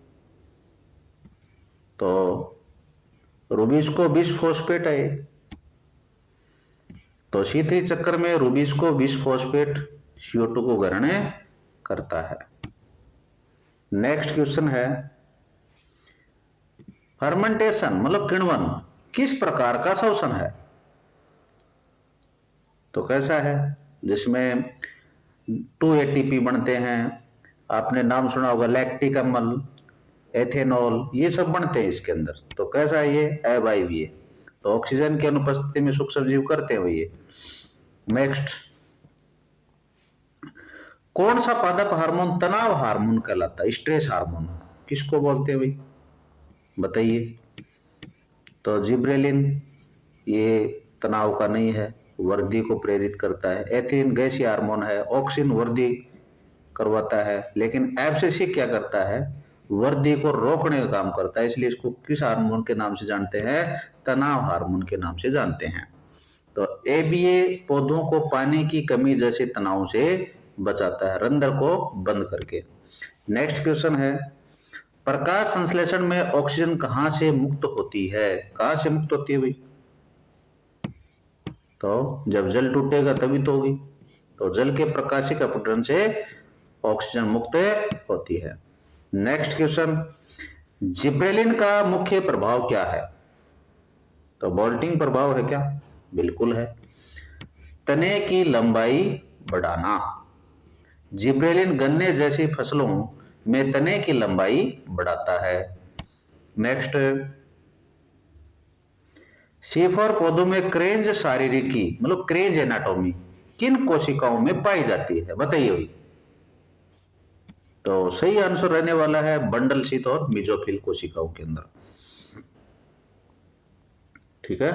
तो रूबिस्को बिसफॉस्फेट है। तो C3 चक्कर में रूबिस्को बिसफॉस्फेट CO2 को ग्रहण करता है। नेक्स्ट क्वेश्चन है, फर्मेंटेशन मतलब किण्वन किस प्रकार का शोषण है। तो कैसा है, जिसमें 2 ATP बनते हैं, आपने नाम सुना होगा लैक्टिक अम्ल, एथेनॉल, ये सब बनते हैं इसके अंदर। तो कैसा है ये? अवायवीय। तो ऑक्सीजन की अनुपस्थिति में सूक्ष्म जीव करते हैं ये। नेक्स्ट, कौन सा पादप हार्मोन तनाव हार्मोन कहलाता है? स्ट्रेस हार्मोन किसको बोलते हैं भाई, बताइए? तो जिब्रेलिन ये तनाव का नहीं है, वृद्धि को प्रेरित करता है। एथिलीन गैसीय हार्मोन है, ऑक्सिन वृद्धि करवाता है, लेकिन एब्सिसिक क्या करता है? वृद्धि को रोकने का काम करता है। इसलिए इसको किस हार्मोन के नाम से जानते हैं? तनाव हार्मोन के नाम से जानते हैं। तो एबीए पौधों को पानी की कमी जैसे तनाव से बचाता है, रंध्र को बंद करके। नेक्स्ट क्वेश्चन है, प्रकाश संश्लेषण में ऑक्सीजन कहां से मुक्त होती है? कहां से मुक्त होती है भाई? तो जब जल टूटेगा तभी तो होगी। तो जल के प्रकाशिक अपघटन से ऑक्सीजन मुक्त होती है। नेक्स्ट क्वेश्चन, जिब्रेलिन का मुख्य प्रभाव क्या है? तो बोल्टिंग प्रभाव है क्या? बिल्कुल है। तने की लंबाई बढ़ाना, जिब्रेलिन गन्ने जैसी फसलों में तने की लंबाई बढ़ाता है। नेक्स्ट, सीफर पौधों में क्रेंज शारीरिकी मतलब क्रेंज एनाटॉमी किन कोशिकाओं में पाई जाती है? बताइए भाई। तो सही आंसर रहने वाला है बंडल शीत और मिजोफिल कोशिकाओं के अंदर। ठीक है,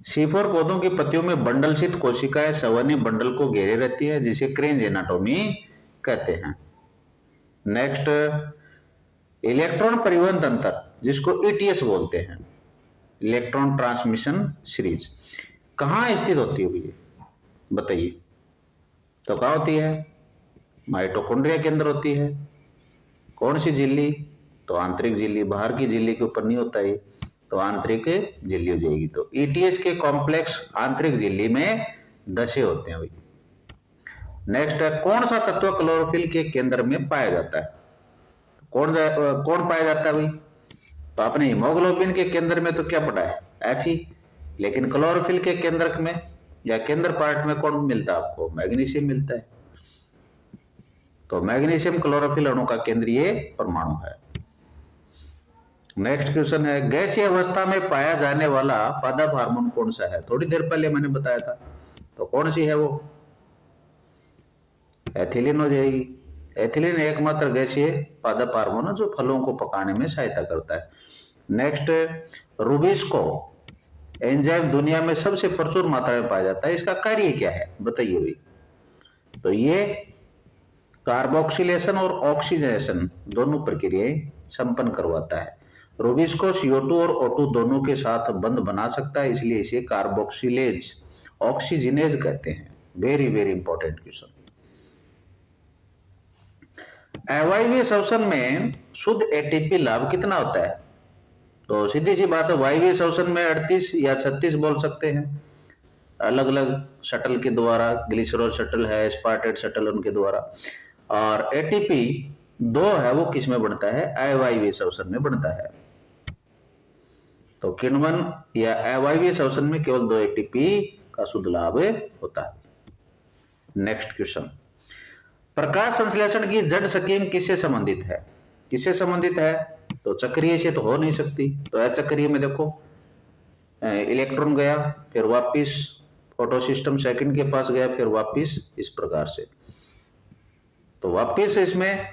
सीफर पौधों की पत्तियों में बंडल शीत कोशिकाएं सवनी बंडल को घेरे रहती है, जिसे क्रेंज एनाटॉमी कहते हैं। नेक्स्ट, इलेक्ट्रॉन परिवहन तंत्र जिसको ईटीएस बोलते हैं, इलेक्ट्रॉन ट्रांसमिशन सीरीज, कहां स्थित होती है ये बताइए? तो कहां होती है? माइटोकॉन्ड्रिया के अंदर होती है। कौन सी झिल्ली? तो आंतरिक झिल्ली, बाहर की झिल्ली के ऊपर नहीं होता है, तो आंतरिक झिल्ली हो जाएगी। तो ईटीएस के कॉम्प्लेक्स आंतरिक झिल्ली में दशे होते हैं भाई। नेक्स्ट है, कौन सा तत्व क्लोरोफिल के केंद्र में पाया जाता है? कौन पाया जाता है भाई? तो आपने हीमोग्लोबिन के केंद्र में तो क्या पढ़ा है? Fe, लेकिन क्लोरोफिल के केंद्रक में या केंद्र पार्ट में कौन मिलता है आपको? मैग्नीशियम मिलता है। तो मैग्नीशियम क्लोरोफिल अणु का केंद्रीय परमाणु है। नेक्स्ट क्वेश्चन है, गैसीय अवस्था में पाया जाने वाला पादप हार्मोन कौन सा है? थोड़ी देर पहले मैंने बताया था, तो कौन सी है वो? एथिलीन हो जाएगी। एथिलीन एकमात्र गैसीय पादप हार्मोन है जो फलों को पकाने में सहायता करता है। नेक्स्ट, रूबिस्को एंजाइम दुनिया में सबसे प्रचुर मात्रा में पाया जाता है, इसका कार्य क्या है बताइए भाई? तो ये कार्बोक्सिलेशन और ऑक्सीजनेशन दोनों प्रक्रियाएं संपन्न करवाता है। रूबिस्को CO2 और O2 दोनों के साथ बंध बना सकता है, इसलिए इसे कार्बोक्सिलेज ऑक्सीजनेज कहते हैं। Very very important question. अवायवीय श्वसन में शुद्ध एटीपी लाभ कितना होता है? तो सीधी सी बात है, वायवीय श्वसन में 38 या 36 बोल सकते हैं, अलग अलग शटल के द्वारा, ग्लिसरॉल शटल है, एस्पार्टेट शटल उनके द्वारा। और एटीपी 2 है, वो किस में बढ़ता है? अवायवीय श्वसन में बढ़ता है। तो किण्वन या अवायवीय श्वसन में केवल 2 एटीपी का शुद्ध लाभ होता है। नेक्स्ट क्वेश्चन, प्रकाश संश्लेषण की जड़ स्कीम किससे संबंधित है? किससे संबंधित है? तो चक्रीय से तो हो नहीं सकती। तो अचक्रीय में देखो, इलेक्ट्रॉन गया, फिर वापिस फोटो सिस्टम सेकंड के पास गया, फिर वापिस इस प्रकार से, तो वापिस इसमें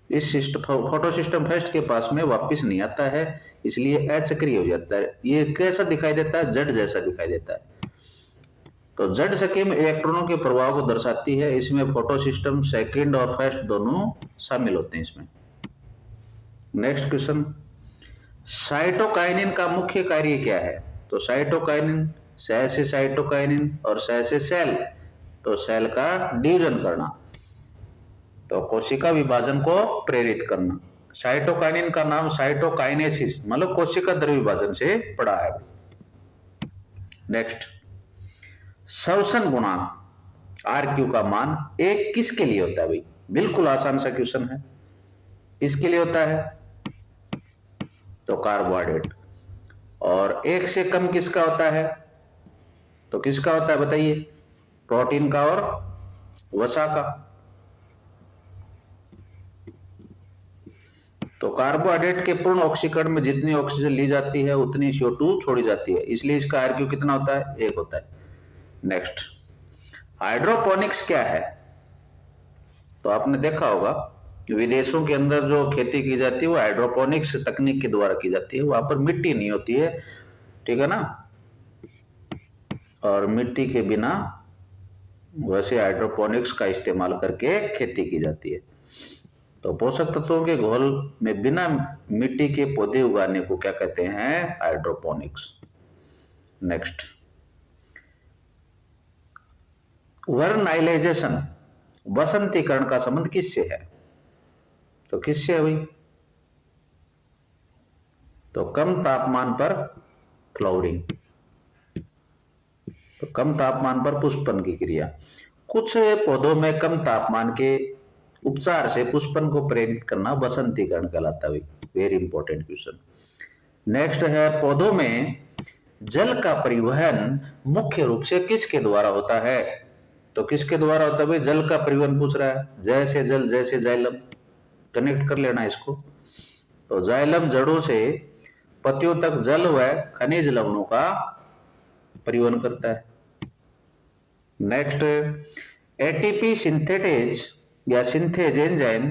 इस फोटो सिस्टम फर्स्ट के पास में वापिस नहीं आता है, इसलिए अचक्रीय हो जाता है। ये कैसा दिखाई देता है? जड़ जैसा दिखाई देता है। तो जड़ स्कीम इलेक्ट्रॉनों के प्रभाव को दर्शाती है, इसमें फोटो सिस्टम सेकंड और फर्स्ट दोनों शामिल होते हैं इसमें। नेक्स्ट क्वेश्चन, साइटोकाइनिन का मुख्य कार्य क्या है? तो साइटोकाइनिन, सेल से साइटोकाइनिन और सेल से सेल, तो सेल का डिवीजन करना, तो कोशिका विभाजन को प्रेरित करना। साइटोकाइनिन का नाम साइटोकाइनेसिस मतलब कोशिका द्रव्य विभाजन से पड़ा है। नेक्स्ट, श्वसन गुणांक RQ का मान 1 किसके लिए होता है भाई? बिल्कुल आसान सा क्वेश्चन है। किसके लिए होता है? तो कार्बोहाइड्रेट। और 1 से कम किसका होता है? तो किसका होता है बताइए? प्रोटीन का और वसा का। तो कार्बोहाइड्रेट के पूर्ण ऑक्सीकरण में जितनी ऑक्सीजन ली जाती है उतनी CO2 छोड़ी जाती है, इसलिए इसका RQ कितना होता है? 1 होता है। नेक्स्ट, हाइड्रोपोनिक्स क्या है? तो आपने देखा होगा कि विदेशों के अंदर जो खेती की जाती है वो हाइड्रोपोनिक्स तकनीक के द्वारा की जाती है। वहां पर मिट्टी नहीं होती है, ठीक है ना, और मिट्टी के बिना वैसे हाइड्रोपोनिक्स का इस्तेमाल करके खेती की जाती है। तो पोषक तत्वों के घोल में बिना मिट्टी के पौधे उगाने को क्या कहते हैं? हाइड्रोपोनिक्स। नेक्स्ट, वर्नाइलाइजेशन, वसंतीकरण का संबंध किससे है? तो किससे है भाई? तो कम तापमान पर फ्लावरिंग, तो कम तापमान पर पुष्पन की क्रिया। कुछ पौधों में कम तापमान के उपचार से पुष्पन को प्रेरित करना वसंतीकरण कहलाता है। Very important question. नेक्स्ट है, पौधों में जल का परिवहन मुख्य रूप से किसके द्वारा होता है? तो किसके द्वारा होता है भाई? जल का परिवहन पूछ रहा है। जैसे जल जैसे जाइलम, कनेक्ट कर लेना इसको। तो जाइलम जड़ों से पत्तियों तक जल व खनिज लवणों का परिवहन करता है। नेक्स्ट, एटीपी सिंथेटेज या सिंथेज एंजाइम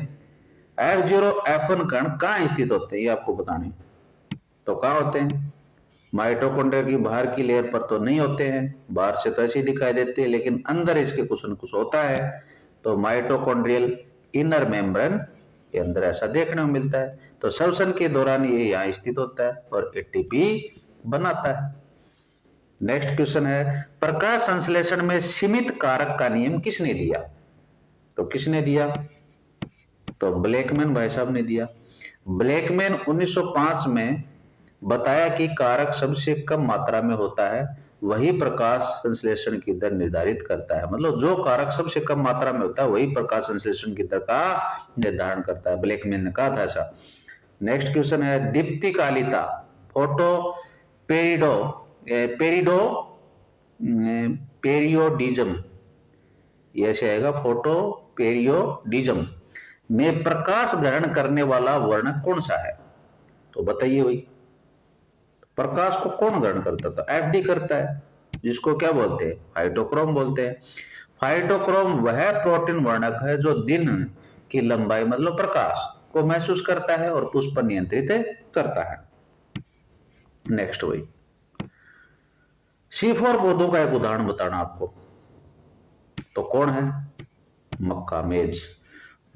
F0F1 कण कहाँ स्थित होते हैं? ये आपको बताने। तो कहाँ होते हैं? माइटोकॉन्ड्रिया की बाहर की लेयर पर तो नहीं होते हैं, बाहर से तो ऐसे ही दिखाई देते हैं, लेकिन अंदर इसके कुछ न कुछ होता है। तो माइटोकॉन्ड्रियल इनर मेम्ब्रेन के अंदर ऐसा देखने को मिलता है। तो श्वसन के दौरान ये यहाँ स्थित होता है और एटीपी बनाता है। नेक्स्ट क्वेश्चन है, प्रकाश संश्लेषण में सीमित कारक का नियम किसने दिया? तो किसने दिया? तो ब्लैकमैन भाई साहब ने दिया। ब्लैकमैन 1905 में बताया कि कारक सबसे कम मात्रा में होता है वही प्रकाश संश्लेषण की दर निर्धारित करता है। मतलब जो कारक सबसे कम मात्रा में होता है वही प्रकाश संश्लेषण की दर का निर्धारण करता है। ब्लैकमैन ने कहा था ऐसा। नेक्स्ट क्वेश्चन है, दीप्तिकालिता, फोटो पेरियोडिज्म, ये ऐसे आएगा, फोटो पेरियोडिज्म में प्रकाश ग्रहण करने वाला वर्णक कौन सा है? तो बताइए भाई, प्रकाश को कौन ग्रहण करता था? FD करता है, जिसको क्या बोलते हैं? फाइटोक्रोम बोलते हैं। फाइटोक्रोम वह प्रोटीन वर्णक है जो दिन की लंबाई मतलब प्रकाश को महसूस करता है और पुष्पन नियंत्रित करता है। नेक्स्ट भाई, C4 पौधों का एक उदाहरण बताना आपको। तो कौन है? मक्का, मेज।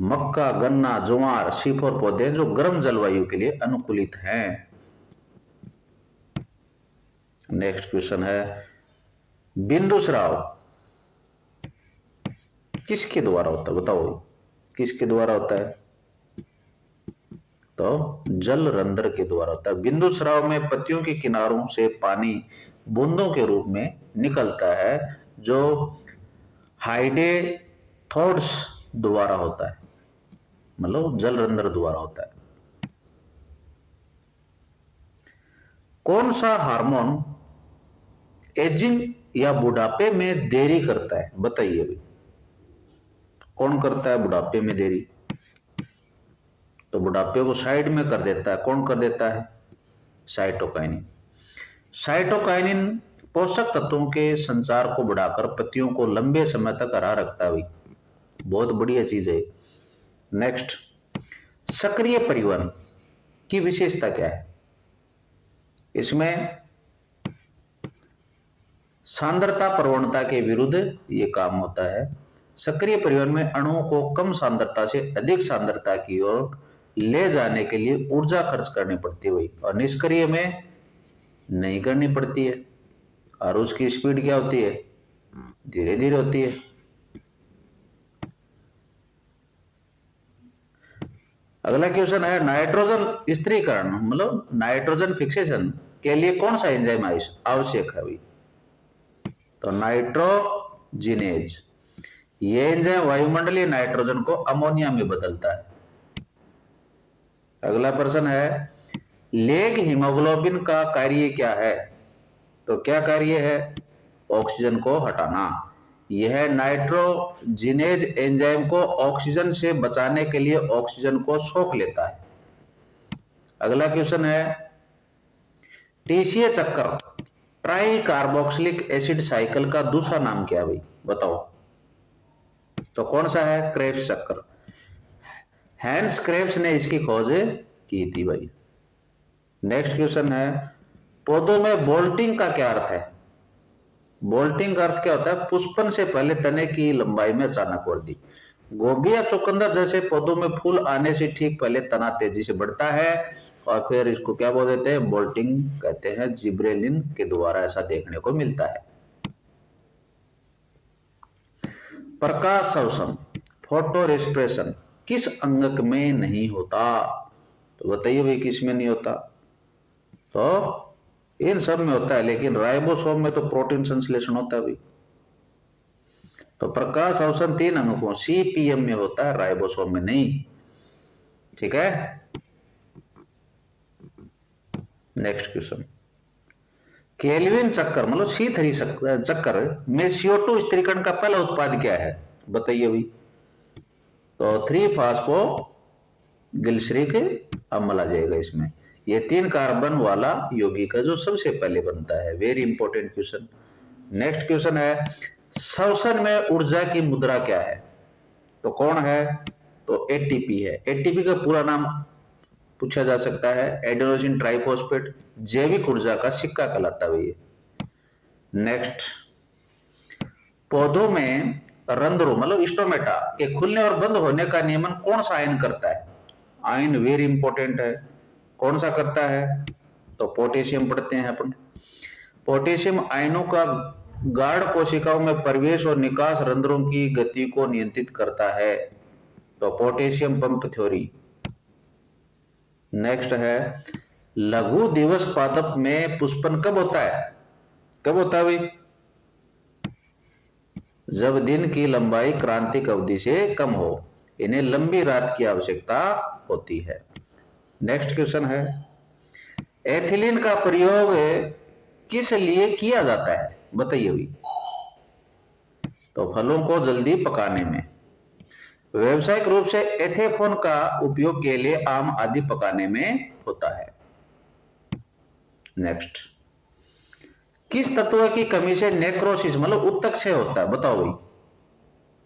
मक्का, गन्ना, ज्वार C4 पौधे जो गर्म जलवायु के लिए अनुकूलित हैं। नेक्स्ट क्वेश्चन है, बिंदुस्राव किसके द्वारा होता है? बताओ किसके द्वारा होता है? तो जल रंध्र के द्वारा होता है। बिंदुस्राव में पत्तियों के किनारों से पानी बूंदों के रूप में निकलता है जो हाइडेथोड्स द्वारा होता है, मतलब जल रंध्र द्वारा होता है। कौन सा हार्मोन एजिंग या बुढ़ापे में देरी करता है? बताइए भाई, कौन करता है बुढ़ापे में देरी? तो बुढ़ापे को साइड में कर देता है। कौन कर देता है? साइटोकाइनिन। साइटोकाइनिन पोषक तत्वों के संचार को बढ़ाकर पत्तियों को लंबे समय तक हरा रखता है भाई, बहुत बढ़िया चीज है। नेक्स्ट, सक्रिय परिवहन की विशेषता क्या है? इसमें सांद्रता प्रवणता के विरुद्ध ये काम होता है। सक्रिय परिवहन में अणुओं को कम सांद्रता से अधिक सांद्रता की ओर ले जाने के लिए ऊर्जा खर्च करनी पड़ती है भाई, और निष्क्रिय में नहीं करनी पड़ती है। और उसकी स्पीड क्या होती है? धीरे धीरे होती है। अगला क्वेश्चन है, नाइट्रोजन स्थिरीकरण मतलब नाइट्रोजन फिक्सेशन के लिए कौन सा एंजाइम आवश्यक है भाई? तो नाइट्रोजिनेज। ये एंजाइम वायुमंडलीय नाइट्रोजन को अमोनिया में बदलता है। अगला प्रश्न है, लेग हीमोग्लोबिन का कार्य क्या है? तो क्या कार्य है? ऑक्सीजन को हटाना। यह नाइट्रोजिनेज एंजाइम को ऑक्सीजन से बचाने के लिए ऑक्सीजन को सोख लेता है। अगला क्वेश्चन है टीसीए चक्कर ट्राई कार्बोक्सिलिक एसिड साइकिल का दूसरा नाम क्या है भाई, बताओ। तो कौन सा है, क्रेब्स चक्कर। हैंस क्रेब्स ने इसकी खोज की थी भाई। नेक्स्ट क्वेश्चन है पौधों में बोल्टिंग का क्या अर्थ है। बोल्टिंग का अर्थ क्या होता है, पुष्पन से पहले तने की लंबाई में अचानक वृद्धि। गोभी या चुकंदर जैसे पौधों में फूल आने से ठीक पहले तना तेजी से बढ़ता है और फिर इसको क्या बोल देते हैं, बोल्टिंग कहते हैं। जिब्रेलिन के द्वारा ऐसा देखने को मिलता है। प्रकाश संश्लेषण फोटो रेस्पिरेशन किस अंगक में नहीं होता, तो बताइए भाई किस में नहीं होता। तो इन सब में होता है, लेकिन राइबोसोम में तो प्रोटीन संश्लेषण होता है भाई। तो प्रकाश संश्लेषण 3 अंगकों सीपीएम में होता है, राइबोसोम में नहीं। ठीक है। नेक्स्ट क्वेश्चन केल्विन चक्कर मतलब C3 चक्कर में CO2 स्थिरीकरण का पहला उत्पाद क्या है, बताइए भाई। तो 3-फास्फो ग्लिसरिक अम्ल आ जाएगा इसमें। ये 3 कार्बन वाला यौगिक है जो सबसे पहले बनता है। Very important question. Next question है श्वसन में ऊर्जा की मुद्रा क्या है, तो कौन है, तो एटीपी है। एटीपी का पूरा नाम पूछा जा सकता है, एडेनोसिन ट्राइफॉस्फेट। जैविक ऊर्जा का सिक्का कहलाता है ये। नेक्स्ट पौधों में रंध्रों मतलब स्टोमेटा के खुलने और बंद होने का नियमन कौन सा आयन करता है। आयन वेरी इंपॉर्टेंट है, कौन सा करता है, तो पोटेशियम पढ़ते हैं अपन। पोटेशियम आयनों का गाढ़ कोशिकाओं में प्रवेश और निकास रंध्रों की गति को नियंत्रित करता है, तो पोटेशियम पंप थ्योरी। नेक्स्ट है लघु दिवस पादप में पुष्पन कब होता है, कब होता है भाई, जब दिन की लंबाई क्रांतिक अवधि से कम हो। इन्हें लंबी रात की आवश्यकता होती है। नेक्स्ट क्वेश्चन है एथिलीन का प्रयोग किस लिए किया जाता है, बताइए भाई। तो फलों को जल्दी पकाने में। व्यावसायिक रूप से एथेफोन का उपयोग के लिए आम आदि पकाने में होता है। नेक्स्ट किस तत्व की कमी से नेक्रोसिस मतलब उत्तक होता है, बताओ भाई।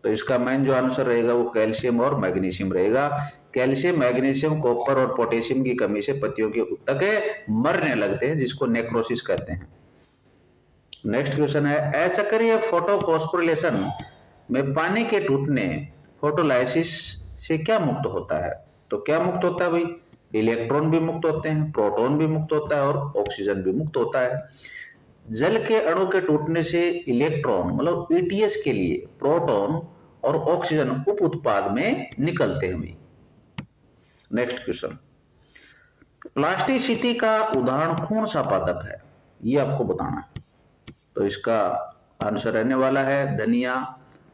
तो इसका मेन जो आंसर रहेगा वो कैल्शियम और मैग्नीशियम रहेगा। कैल्शियम, मैग्नीशियम, कॉपर और पोटेशियम की कमी से पत्तियों के उत्तक मरने लगते हैं, जिसको नेक्रोसिस कहते हैं। नेक्स्ट क्वेश्चन है अचक्रीय फोटोफॉस्फोरिलेशन में पानी के टूटने फोटोलाइसिस से क्या मुक्त होता है, तो क्या मुक्त होता है भाई, इलेक्ट्रॉन भी मुक्त होते हैं, प्रोटॉन भी मुक्त होता है और ऑक्सीजन भी मुक्त होता है। जल के अणु के टूटने से इलेक्ट्रॉन मतलब ईटीएस के लिए प्रोटॉन और ऑक्सीजन उप उत्पाद में निकलते हैं भाई। नेक्स्ट क्वेश्चन प्लास्टिसिटी का उदाहरण कौन सा पादप है, ये आपको बताना है। तो इसका आंसर रहने वाला है धनिया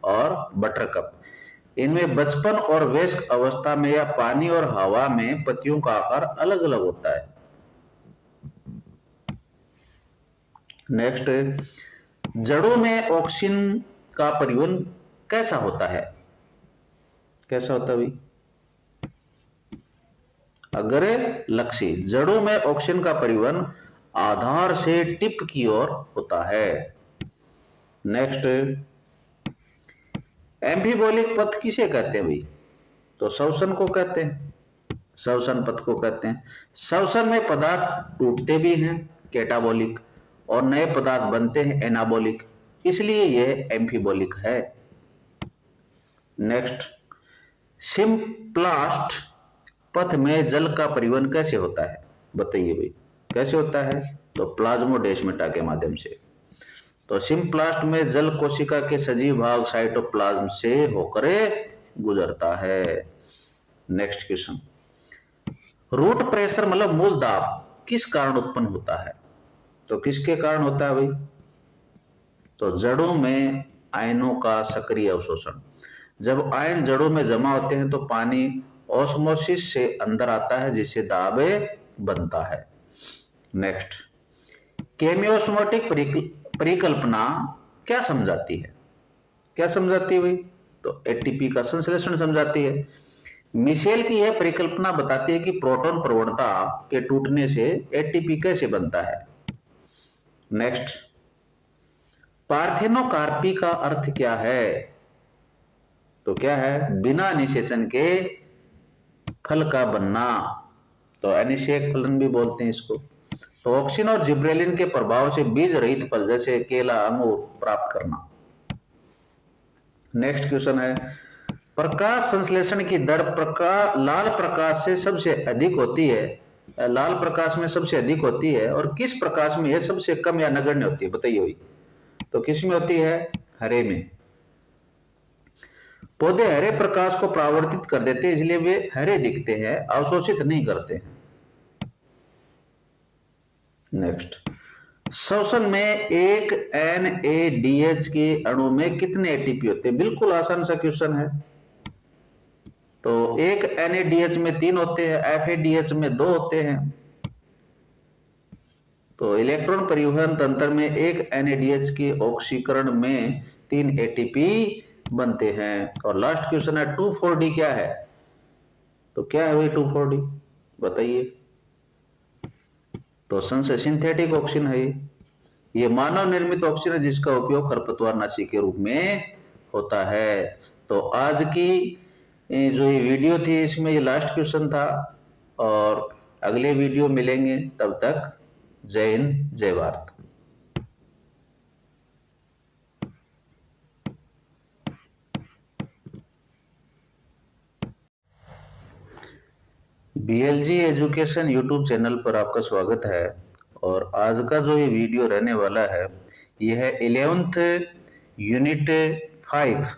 और बटरकप। इनमें बचपन और वयस्क अवस्था में या पानी और हवा में पत्तियों का आकार अलग अलग होता है। नेक्स्ट जड़ों में ऑक्सीजन का परिवहन कैसा होता है, कैसा होता है भाई, अगर लक्षी जड़ों में ऑक्सीजन का परिवहन आधार से टिप की ओर होता है। नेक्स्ट एम्फीबोलिक पथ किसे कहते हैं भाई, तो श्वसन को कहते हैं, श्वसन पथ को कहते हैं। श्वसन में पदार्थ टूटते भी हैं कैटाबोलिक और नए पदार्थ बनते हैं एनाबोलिक, इसलिए यह एम्फीबोलिक है। नेक्स्ट सिम्प्लास्ट पथ में जल का परिवहन कैसे होता है, बताइए भाई कैसे होता है, तो प्लाज्मोडेस्माटा के माध्यम से। तो सिम्प्लास्ट में जल कोशिका के सजीव भाग साइटोप्लाज्म से होकर गुजरता है। नेक्स्ट क्वेश्चन रूट प्रेशर मतलब मूल दाब किस कारण उत्पन्न होता है, तो किसके कारण होता है भाई, तो जड़ों में आयनों का सक्रिय अवशोषण। जब आयन जड़ों में जमा होते हैं तो पानी ऑस्मोसिस से अंदर आता है जिससे दाब बनता है। नेक्स्ट केमियोस्मोटिक परिकल्पना क्या समझाती है, क्या समझाती है भाई, तो एटीपी का संश्लेषण समझाती है। मिशेल की यह परिकल्पना बताती है कि प्रोटॉन प्रवणता के टूटने से एटीपी कैसे बनता है। नेक्स्ट, पार्थेनोकार्पी का अर्थ क्या है? तो क्या है? बिना निषेचन के फल का बनना, तो अनिषेक फलन भी बोलते हैं इसको। तो ऑक्सिन और जिब्रेलिन के प्रभाव से बीज रहित फल जैसे केला, अंगूर प्राप्त करना। नेक्स्ट क्वेश्चन है, प्रकाश संश्लेषण की दर लाल प्रकाश से सबसे अधिक होती है, लाल प्रकाश में सबसे अधिक होती है, और किस प्रकाश में यह सबसे कम या नगण्य होती है? बताइए भाई। तो किस में होती है? हरे में। पौधे हरे प्रकाश को परावर्तित कर देते हैं, इसलिए वे हरे दिखते हैं, अवशोषित नहीं करते हैं। नेक्स्ट, श्वसन में एक NADH के अणु में कितने एटीपी होते हैं? बिल्कुल आसान सा क्वेश्चन है। तो एक NADH में 3 होते हैं, FADH में 2 होते हैं। तो इलेक्ट्रॉन परिवहन तंत्र में एक NADH के ऑक्सीकरण में 3 एटीपी बनते हैं। और लास्ट क्वेश्चन है 2,4-D क्या है? तो क्या है भाई 2,4-D? बताइए। तो सिंथेटिक ऑक्सीजन है। ये मानव निर्मित ऑक्सीजन है जिसका उपयोग खरपतवारनाशी के रूप में होता है। तो आज की जो ये वीडियो थी इसमें ये लास्ट क्वेश्चन था, और अगले वीडियो मिलेंगे, तब तक जय हिंद, जय Bharat. BLG education YouTube channel पर आपका स्वागत है। और आज का जो ये वीडियो रहने वाला है ये है 11th यूनिट 5।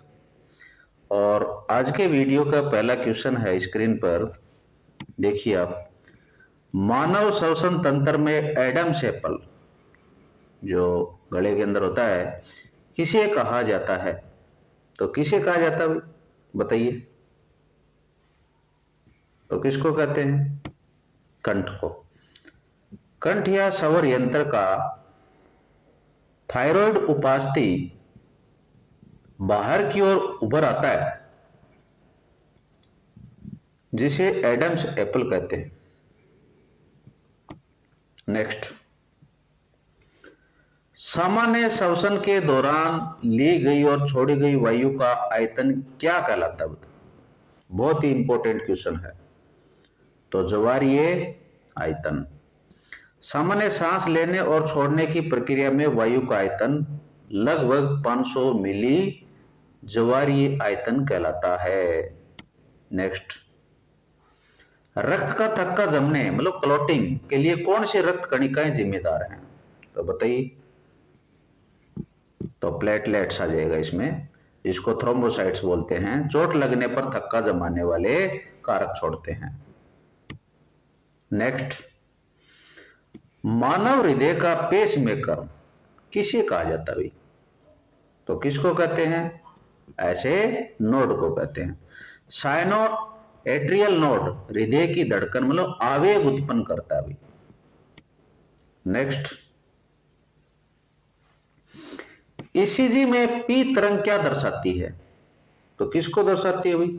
और आज के वीडियो का पहला क्वेश्चन है स्क्रीन पर, देखिए आप। मानव श्वसन तंत्र में एडम्स एप्पल जो गले के अंदर होता है किसे कहा जाता है? तो किसे कहा जाता है बताइए। तो किसको कहते हैं? कंठ को। कंठ या स्वर यंत्र का थायराइड उपास्थि बाहर की ओर उभर आता है जिसे एडम्स एप्पल कहते हैं। नेक्स्ट, सामान्य श्वसन के दौरान ली गई और छोड़ी गई वायु का आयतन क्या कहलाता है? बहुत ही इंपॉर्टेंट क्वेश्चन है। तो ज्वारीय आयतन। सामान्य सांस लेने और छोड़ने की प्रक्रिया में वायु का आयतन लगभग 500 मिली ज्वारीय आयतन कहलाता है। नेक्स्ट, रक्त का थक्का जमने मतलब क्लॉटिंग के लिए कौन सी रक्त कणिकाएं जिम्मेदार हैं? तो बताइए। तो प्लेटलेट्स आ जाएगा इसमें, जिसको थ्रोम्बोसाइट्स बोलते हैं। चोट लगने पर थक्का जमाने वाले कारक छोड़ते हैं। नेक्स्ट, मानव हृदय का पेसमेकर किसे कहा जाता है? तो किसको कहते हैं? ऐसे नोड को कहते हैं। साइनो एट्रियल नोड हृदय की धड़कन मतलब आवेग उत्पन्न करता है। नेक्स्ट, ECG में पी तरंग क्या दर्शाती है? तो किसको दर्शाती है भाई?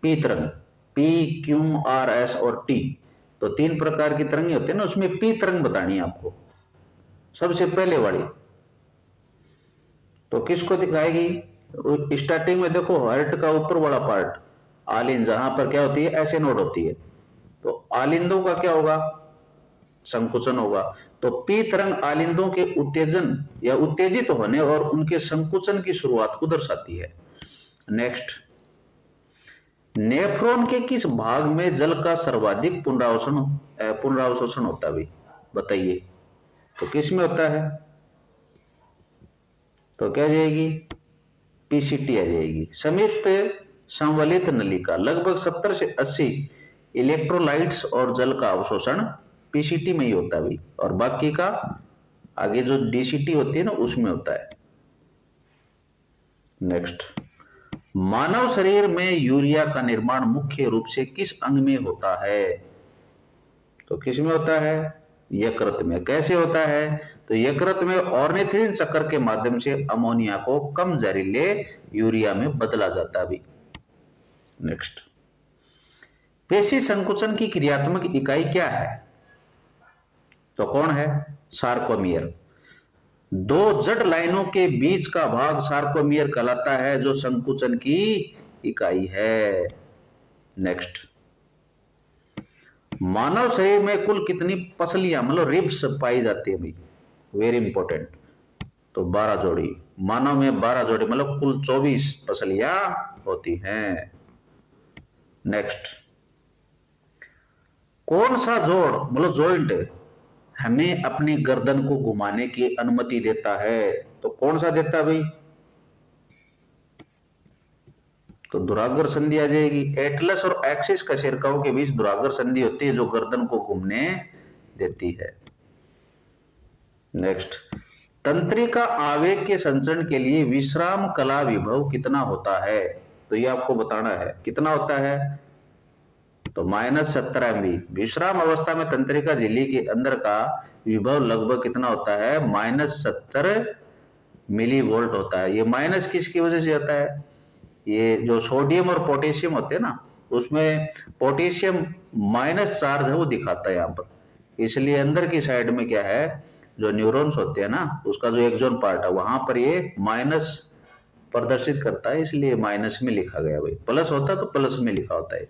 पी तरंग, P, Q, R, S और T। तो 3 प्रकार की तरंगे होती है ना, उसमें पी तरंग बतानी है आपको, सबसे पहले वाली। तो किसको दिखाएगी? स्टार्टिंग में देखो, हार्ट का ऊपर वाला पार्ट आलिंद, जहां पर क्या होती है? ऐसे नोड होती है। तो आलिंदों का क्या होगा? संकुचन होगा। तो पी तरंग आलिंदों के उत्तेजन या उत्तेजित होने और उनके संकुचन की शुरुआत को दर्शाती है। नेक्स्ट, नेफ्रॉन के किस भाग में जल का सर्वाधिक पुनरावशोषण होता है? बताइए। तो किस में होता है? तो क्या जाएगी? PCT आ जाएगी। समीप्त संवलित नलिका लगभग 70 से 80 इलेक्ट्रोलाइट्स और जल का अवशोषण PCT में ही होता है भाई, और बाकी का आगे जो DCT होती है ना उसमें होता है। नेक्स्ट, मानव शरीर में यूरिया का निर्माण मुख्य रूप से किस अंग में होता है? तो किस में होता है? यकृत में। कैसे होता है? तो यकृत में ऑर्निथिन चक्र के माध्यम से अमोनिया को कम जहरीले यूरिया में बदला जाता है भी। नेक्स्ट, पेशी संकुचन की क्रियात्मक इकाई क्या है? तो कौन है? सार्कोमियर। दो जड़ लाइनों के बीच का भाग सार्कोमियर कहलाता है, जो संकुचन की इकाई है। नेक्स्ट, मानव शरीर में कुल कितनी पसलियां मतलब रिब्स पाई जाती है भाई? Very important. तो 12 जोड़ी। मानव में 12 जोड़ी मतलब कुल 24 पसलियां होती हैं। नेक्स्ट, कौन सा जोड़ मतलब जॉइंट हमें अपनी गर्दन को घुमाने की अनुमति देता है? तो कौन सा देता है भाई? तो दुराग्र संधि आ जाएगी। एटलस और एक्सिस कशेरुकाओं के बीच दुराग्र संधि होती है, जो गर्दन को घूमने देती है। नेक्स्ट, तंत्रिका आवेग के संचरण के लिए विश्राम कला विभव कितना होता है? तो ये आपको बताना है कितना होता है। तो -17 MV। विश्राम अवस्था में तंत्रिका झिल्ली के अंदर का विभव लगभग कितना होता है? -70 मिलीवोल्ट होता है। ये माइनस किसकी वजह से होता है? ये जो सोडियम और पोटेशियम होते हैं ना, उसमें पोटेशियम माइनस चार्ज है, वो दिखाता है यहाँ पर। इसलिए अंदर की साइड में क्या है, जो न्यूरॉन्स होते हैं ना, उसका जो एक्सॉन पार्ट है वहां पर ये माइनस प्रदर्शित करता है, इसलिए माइनस में लिखा गया भाई। प्लस होता तो प्लस में लिखा होता है।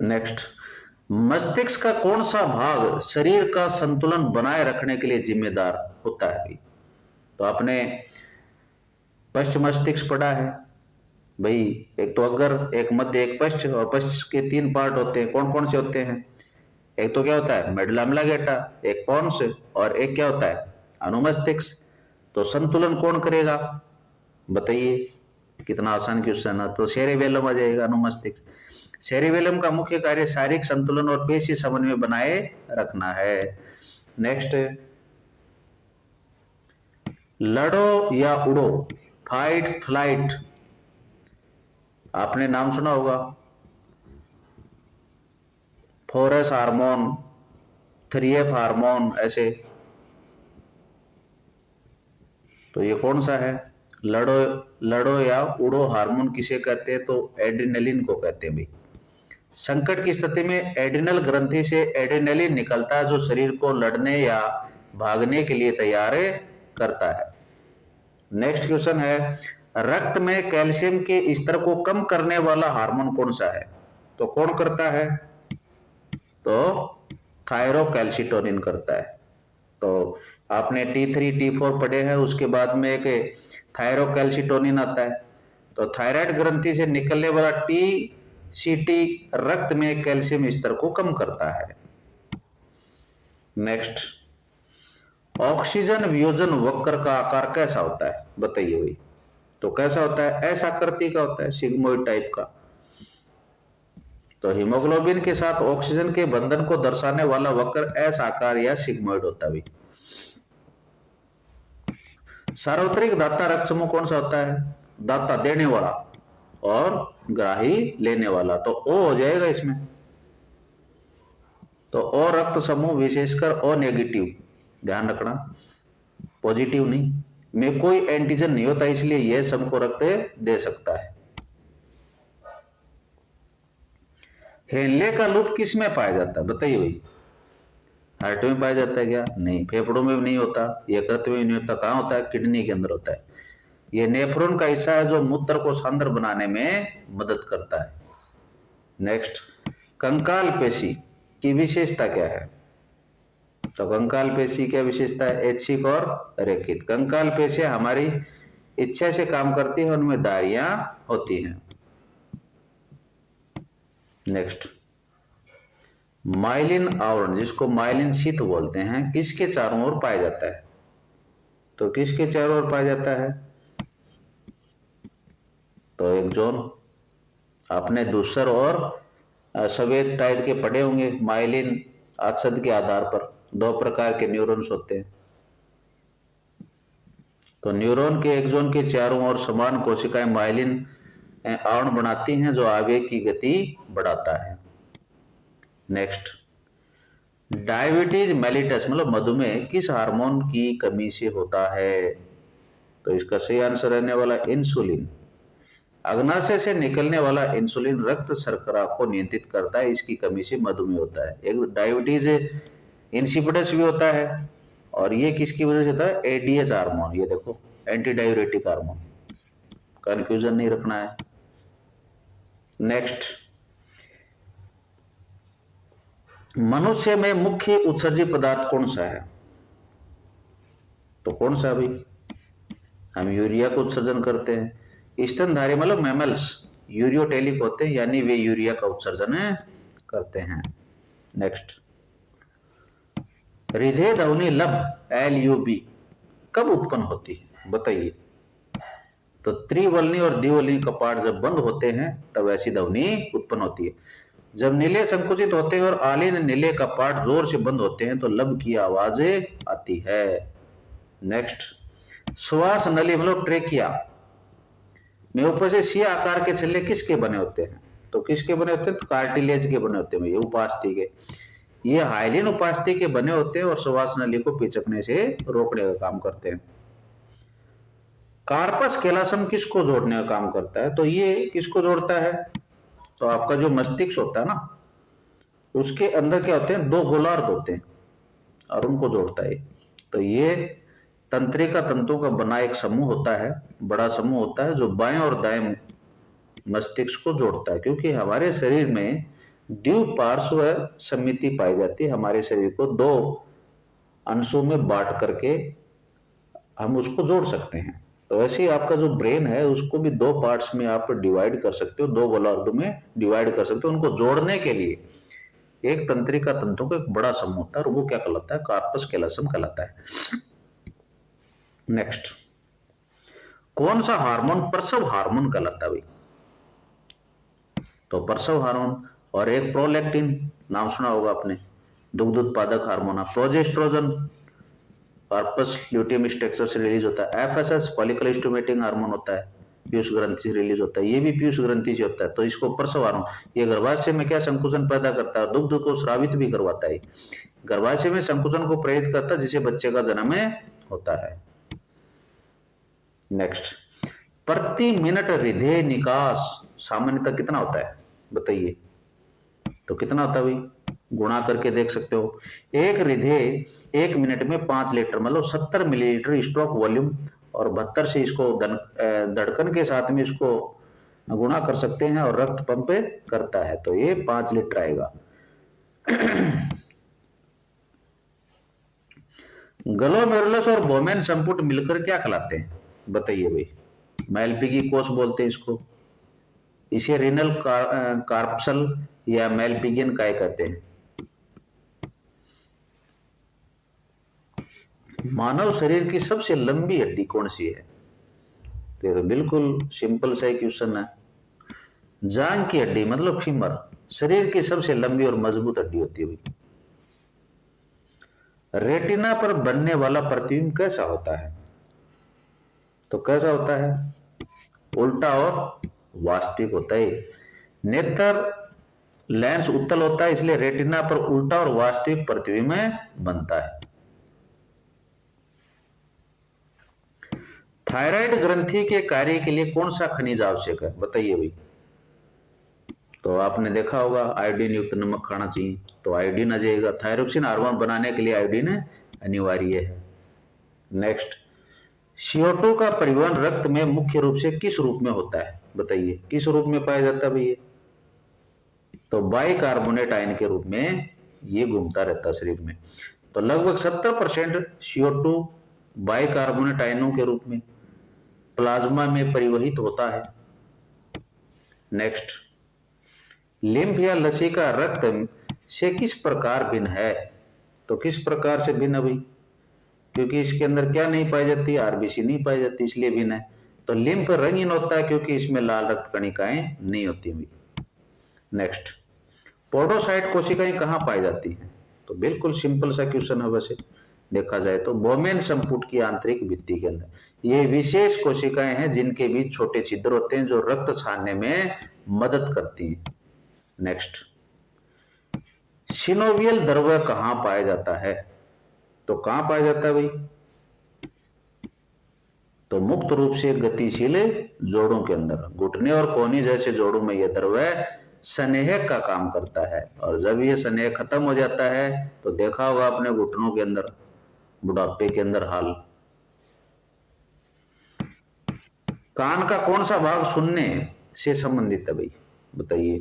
नेक्स्ट, मस्तिष्क का कौन सा भाग शरीर का संतुलन बनाए रखने के लिए जिम्मेदार होता है? तो आपने पश्च मस्तिष्क पढ़ा है भाई। एक तो अग्र, एक मध्य, एक पश्च, और पश्च के 3 पार्ट होते हैं। कौन कौन से होते हैं? एक तो क्या होता है? मेडुला ऑब्लांगेटा, एक पोन्स, और एक क्या होता है? अनुमस्तिष्क। तो संतुलन कौन करेगा बताइए? कितना आसान क्वेश्चन है। तो सेरेबेलम आ जाएगा, अनुमस्तिष्क। सेरेबेलम का मुख्य कार्य शारीरिक संतुलन और पेशी समन्वय बनाए रखना है। नेक्स्ट, लड़ो या उड़ो, फाइट फ्लाइट, आपने नाम सुना होगा। फोरस हार्मोन, 3F हार्मोन, ऐसे। तो ये कौन सा है? लड़ो या उड़ो हार्मोन किसे कहते हैं? तो एड्रिनलिन को कहते हैं भाई। संकट की स्थिति में एड्रिनल ग्रंथि से एड्रिनलिन निकलता है, जो शरीर को लड़ने या भागने के लिए तैयार करता है। नेक्स्ट क्वेश्चन है, रक्त में कैल्शियम के स्तर को कम करने वाला हार्मोन कौन सा है? तो कौन करता है? तो थायरोकैल्सिटोनिन करता है। तो आपने T3 T4 पढ़े हैं, उसके बाद में एक थायरोकैल्सिटोनिन आता है। तो थायराइड ग्रंथि से निकलने वाला TCT रक्त में कैल्शियम स्तर को कम करता है। नेक्स्ट, ऑक्सीजन वियोजन वक्र का आकार कैसा होता है बताइए भाई? तो कैसा होता है? एस आकृति का होता है, सिग्मोइड टाइप का। तो हीमोग्लोबिन के साथ ऑक्सीजन के बंधन को दर्शाने वाला वक्र एस आकार या सिग्मोइड होता है भाई। सार्वत्रिक दाता रक्त समूह कौन सा होता है? दाता देने वाला और ग्राही लेने वाला, तो O हो जाएगा इसमें। तो O रक्त समूह विशेषकर O नेगेटिव, ध्यान रखना, पॉजिटिव नहीं, में कोई एंटीजन नहीं होता, इसलिए यह सबको रक्त दे सकता है। हेनले का लूप किस में पाया जाता है बताइए भाई? हार्ट में पाया जाता है क्या? नहीं। फेफड़ों में भी नहीं होता, यकृत में भी नहीं होता। कहाँ होता है? किडनी के अंदर होता है। यह नेफ्रॉन का हिस्सा है, जो मूत्र को सांद्र बनाने में मदद करता है। नेक्स्ट, कंकाल पेशी की विशेषता क्या है? तो कंकाल पेशी क्या विशेषता है? ऐच्छिक और रेखित। कंकाल पेशी हमारी इच्छा से काम करती है, उनमें धारियां होती हैं। नेक्स्ट, माइलिन आवरण, जिसको माइलिन शीथ बोलते हैं, किसके चारों ओर पाया जाता है? तो किसके चारों ओर पाया जाता है? तो एक जोन, आपने दूसर और सफेद टाइप के पढ़े होंगे। माइलिन अक्षद के आधार पर 2 प्रकार के न्यूरॉन्स होते हैं। तो न्यूरॉन के एक्सॉन के चारों ओर समान कोशिकाएं माइलिन आवरण बनाती हैं, जो आवेग की गति बढ़ाता है। नेक्स्ट, डायबिटीज मेलिटस मतलब मधुमेह किस हार्मोन की कमी से होता है? तो इसका सही आंसर रहने वाला इंसुलिन। अग्नाशय से निकलने वाला इंसुलिन रक्त शर्करा को नियंत्रित करता है, इसकी कमी से मधुमेह होता है। एक डायबिटीज इंसिपिडस भी होता है, और ये किसकी वजह से होता है? एडीएच हार्मोन, ये देखो एंटी डाययूरेटिक हार्मोन, कंफ्यूजन नहीं रखना है। नेक्स्ट, मनुष्य में मुख्य उत्सर्जी पदार्थ कौन सा है? तो कौन सा? भाई हम यूरिया को उत्सर्जन करते हैं। स्तनधारी मतलब मैमल्स यूरियोटेलिक होते हैं, यानी वे यूरिया का उत्सर्जन करते हैं। नेक्स्ट, हृदय ध्वनि लब LUB कब उत्पन्न होती है? बताइए। तो त्रिवलनी और द्विवलनी कपाट जब बंद होते हैं तब ऐसी ध्वनि उत्पन्न होती है। जब नीले संकुचित होते हैं और आलीन नीले कपाट जोर से बंद होते हैं तो लब की आवाज आती है। नेक्स्ट, श्वास नली मतलब ट्रेकिया में ऊपर से सी आकार के छल्ले किसके बने होते हैं? तो किसके बने होते हैं? तो कार्टिलेज के बने होते हैं, ये उपास्थि के। ये हाइलिन उपास्थि के बने होते हैं और श्वास नली को पिचकने से रोकने का काम करते हैं। कार्पस कैलासम किसको जोड़ने का काम करता है? तो ये किसको जोड़ता है? तो आपका जो मस्तिष्क होता है ना, उसके अंदर क्या होते हैं? दो गोलार्ध होते हैं और उनको जोड़ता है। तो ये तंत्रिका तंतुओं का बना एक समूह होता है, बड़ा समूह होता है, जो बाएं और दाएं मस्तिष्क को जोड़ता है। क्योंकि हमारे शरीर में द्विपार्श्व समिति पाई जाती है। हमारे शरीर को दो अंशों में बांट करके हम उसको जोड़ सकते हैं। तो वैसे ही आपका जो ब्रेन है उसको भी दो पार्ट्स में आप डिवाइड कर सकते हो, दो गोलार्धों में डिवाइड कर सकते हो। उनको जोड़ने के लिए एक तंत्रिका तंतुओं का एक बड़ा समूह होता है और वो क्या कहलाता है? कार्पस कैलासम कहलाता है। नेक्स्ट, कौन सा हार्मोन प्रसव हार्मोन कहलाता है? भाई तो प्रसव हार्मोन, और एक प्रोलैक्टिन, नाम सुना होगा आपने, दुग्ध उत्पादक hormone. Progesterone corpus luteum structure से रिलीज होता है। FSH फॉलिकल स्टिमुलेटिंग हार्मोन होता है, पीयूष ग्रंथि से रिलीज होता है, ये भी पीयूष ग्रंथि से होता है। तो इसको प्रसव हार्मोन, ये गर्भाशय में क्या संकुचन पैदा करता है? दुग्ध को स्रावित भी करवाता है। गर्भाशय में संकुचन को प्रेरित करता है जिससे बच्चे का जन्म होता है। नेक्स्ट, प्रति मिनट हृदय निकास सामान्यतः कितना होता है? बताइए। तो कितना होता है भाई? गुणा करके देख सकते हो। एक हृदय 1 मिनट में 5 लीटर मतलब 70 मिलीलीटर स्ट्रोक वॉल्यूम, और 72 से इसको धड़कन के साथ में इसको गुणा कर सकते हैं और रक्त पंप करता है, तो ये 5 लीटर आएगा। ग्लोमेरुलस और बोमेन संपुट मिलकर क्या कहलाते हैं? बताइए भाई। मैल्पिगी कोष बोलते हैं इसको, इसे रीनल कार्पसल या मैल्पिगियन काय कहते हैं। मानव शरीर की सबसे लंबी हड्डी कौन सी है? तो बिल्कुल सिंपल सा क्वेश्चन है। जांग की हड्डी मतलब फीमर शरीर की सबसे लंबी और मजबूत हड्डी होती है। रेटिना पर बनने वाला प्रतिबिंब कैसा होता है? तो कैसा होता है? उल्टा और वास्तविक होता है। नेत्र लेंस उत्तल होता है, इसलिए रेटिना पर उल्टा और वास्तविक प्रतिबिंब बनता है। थायराइड ग्रंथि के कार्य के लिए कौन सा खनिज आवश्यक है? बताइए भाई। तो आपने देखा होगा आयोडीन युक्त नमक खाना चाहिए, तो आयोडीन आ जाएगा। थायरोक्सिन हार्मोन बनाने के लिए आयोडीन अनिवार्य है। नेक्स्ट, CO2 का परिवहन रक्त में मुख्य रूप से किस रूप में होता है? बताइए, किस रूप में पाया जाता है भैया? तो बाइकार्बोनेट आयन के रूप में ये घूमता रहता है शरीर में। तो लगभग 70% CO2 बाइकार्बोनेट आयनों के रूप में प्लाज्मा में परिवहित होता है। नेक्स्ट, लिम्फ या लसिका रक्त से किस प्रकार भिन्न है? तो किस प्रकार से भिन्न है भाई? क्योंकि इसके अंदर क्या नहीं पाई जाती? RBC नहीं पाई जाती, इसलिए भिन्न है। तो लिम्फ रंगीन होता है क्योंकि इसमें लाल रक्त कणिकाएं नहीं होती भाई। नेक्स्ट, पोडोसाइट कोशिकाएं कहां पाई जाती हैं? तो बिल्कुल सिंपल सा क्वेश्चन है वैसे देखा जाए तो, बोमेन संपुट की आंतरिक भित्ति के अंदर। ये विशेष कोशिकाएं हैं जिनके बीच छोटे छिद्र होते हैं जो रक्त छानने में मदद करती हैं। नेक्स्ट, सिनोवियल द्रव्य कहां पाया जाता है? तो कहां पाया जाता है भाई? तो मुक्त रूप से गतिशील जोड़ों के अंदर घुटने और कोहनी जैसे जोड़ों में यह द्रव्य स्नेहक का काम करता है, और जब ये स्नेह खत्म हो जाता है तो देखा होगा आपने घुटनों के अंदर, बुढ़ापे के अंदर हाल। कान का कौन सा भाग सुनने से संबंधित है भाई, बताइए?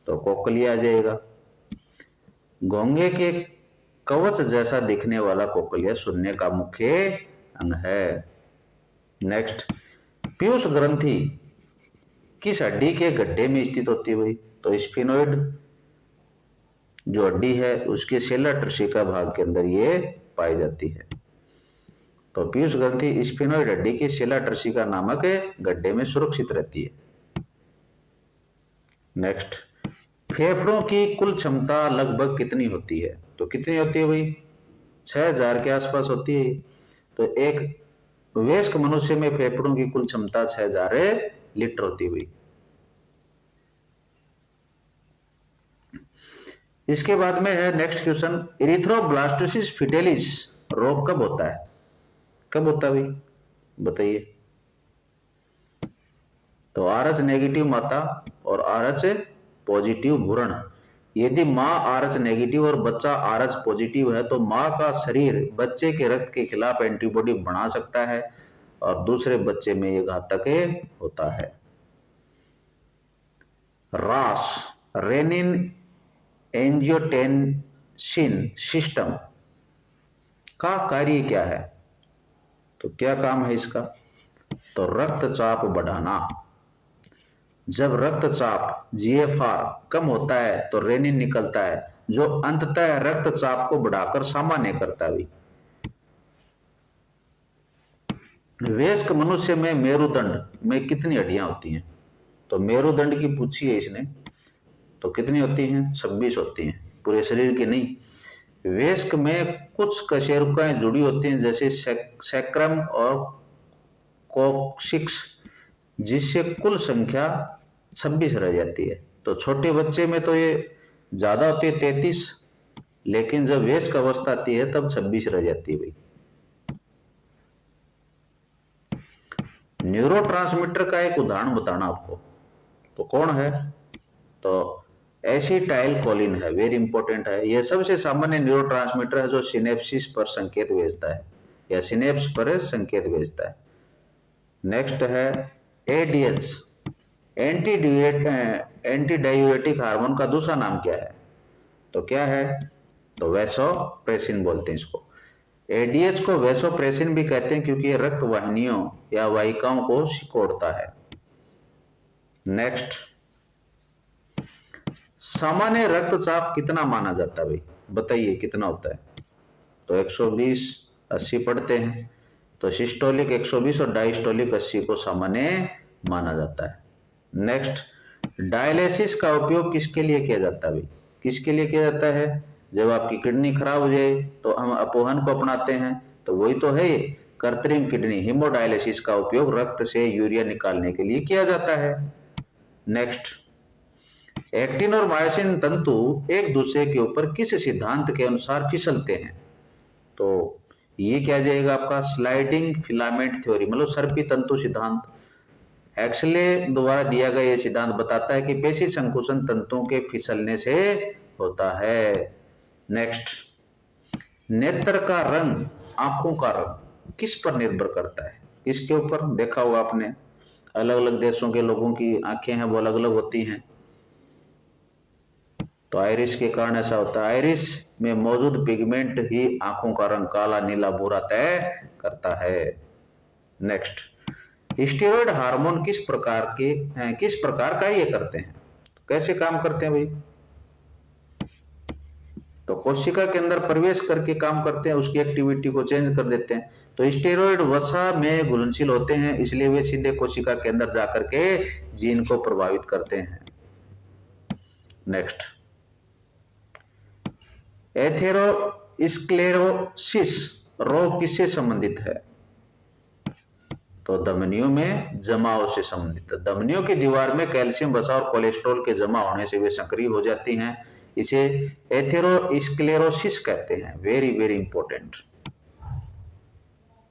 तो कोकलिया आ जाएगा। घोंगे के कवच जैसा दिखने वाला कोकलिया सुनने का मुख्य अंग है। नेक्स्ट, पीयूष ग्रंथि किस हड्डी के गड्ढे में स्थित होती है भाई? तो स्फिनोइड जो हड्डी है उसके सेलर ट्रसिका भाग के अंदर ये पाई जाती है। तो पीयूष ग्रंथि स्फिनोइड हड्डी की सेलर ट्रसिका नामक गड्ढे में सुरक्षित रहती है। नेक्स्ट, फेफड़ों की कुल क्षमता लगभग कितनी होती है? तो कितनी होती है भाई? 6000 के आसपास होती है। तो एक वयस्क मनुष्य में फेफड़ों की कुल क्षमता 6000 लीटर होती हुई। इसके बाद में है नेक्स्ट क्वेश्चन, इरिथ्रोब्लास्टोसिस फिटेलिस रोग कब होता है? कब होता है भाई, बताइए? तो RH नेगेटिव माता और RH पॉजिटिव भ्रूण, यदि माँ RH नेगेटिव और बच्चा RH पॉजिटिव है तो माँ का शरीर बच्चे के रक्त के खिलाफ एंटीबॉडी बना सकता है और दूसरे बच्चे में यह घातक होता है। रास रेनिन एंजियोटेंसिन सिस्टम का कार्य क्या है? तो क्या काम है इसका? तो रक्तचाप बढ़ाना। जब रक्तचाप GFR कम होता है तो रेनिन निकलता है जो अंततः रक्तचाप को बढ़ाकर सामान्य करता है। वयस्क मनुष्य में मेरुदंड में कितनी हड्डियां होती हैं? तो मेरुदंड की पूछी है इसने, तो कितनी होती हैं? 26 होती हैं, पूरे शरीर की नहीं। वयस्क में कुछ कशेरुकाएं जुड़ी होती हैं जैसे सैक्रम और कोक्सिक्स, जिससे कुल संख्या 26 रह जाती है। तो छोटे बच्चे में तो ये ज्यादा होती है 33, लेकिन जब वयस्क अवस्था आती है तब 26 रह जाती है भाई। न्यूरोट्रांसमीटर का एक उदाहरण बताना आपको, तो कौन है? तो एसिटाइल कोलिन है, वेरी इंपॉर्टेंट है। यह सबसे सामान्य न्यूरोट्रांसमीटर है जो सिनेप्सिस पर संकेत भेजता है या सिनेप्स पर संकेत भेजता है। नेक्स्ट है ADH, एंटीडायूरेटिक हार्मोन का दूसरा नाम क्या है? तो क्या है? तो वैसोप्रेसिन बोलते हैं इसको। ADH को वैसोप्रेसिन भी कहते हैं क्योंकि ये रक्त वाहिनियों या वाहिकाओं को सिकोड़ता है। नेक्स्ट, सामान्य रक्तचाप कितना माना जाता है भाई, बताइए कितना होता है? तो 120/80 पढ़ते हैं। तो सिस्टोलिक 120 और डायस्टोलिक 80 को सामान्य माना जाता है। नेक्स्ट, डायलिसिस का उपयोग किसके लिए किया जाता है भाई? किसके लिए किया जाता है? जब आपकी किडनी खराब हो जाए तो हम अपोहन को अपनाते हैं, तो वही तो है कृत्रिम किडनी हीमोडायलिसिस का उपयोग रक्त से यूरिया निकालने के लिए किया जाता है। नेक्स्ट, एक्टिन और मायोसिन तंतु एक दूसरे के ऊपर किस सिद्धांत के अनुसार फिसलते हैं? तो ये क्या जाएगा आपका? स्लाइडिंग फिलामेंट थ्योरी, मतलब सर्पी तंतु सिद्धांत। एक्सले द्वारा दिया गया यह सिद्धांत बताता है कि पेशी संकुचन तंतुओं के फिसलने से होता है। नेक्स्ट, नेत्र का रंग, आंखों का रंग किस पर निर्भर करता है? इसके ऊपर देखा होगा आपने, अलग अलग देशों के लोगों की आंखें हैं वो अलग अलग होती हैं। तो आइरिस के कारण ऐसा होता है, आइरिस में मौजूद पिगमेंट ही आंखों का रंग काला, नीला, भूरा तय करता है। नेक्स्ट, स्टेरॉयड हार्मोन किस प्रकार कार्य करते हैं? कैसे काम करते हैं भाई? तो कोशिका के अंदर प्रवेश करके काम करते हैं, उसकी एक्टिविटी को चेंज कर देते हैं। तो स्टेरॉयड वसा में घुलनशील होते हैं, इसलिए वे सीधे कोशिका के अंदर जाकर के जीन को प्रभावित करते हैं। नेक्स्ट, एथेरोस्क्लेरोसिस रोग किससे संबंधित है? तो धमनियों में जमाव से संबंधित है। धमनियों की दीवार में कैल्शियम वसा और कोलेस्ट्रॉल के जमा होने से वे सक्रिय हो जाती हैं, इसे एथेरोस्क्लेरोसिस कहते हैं। Very very important.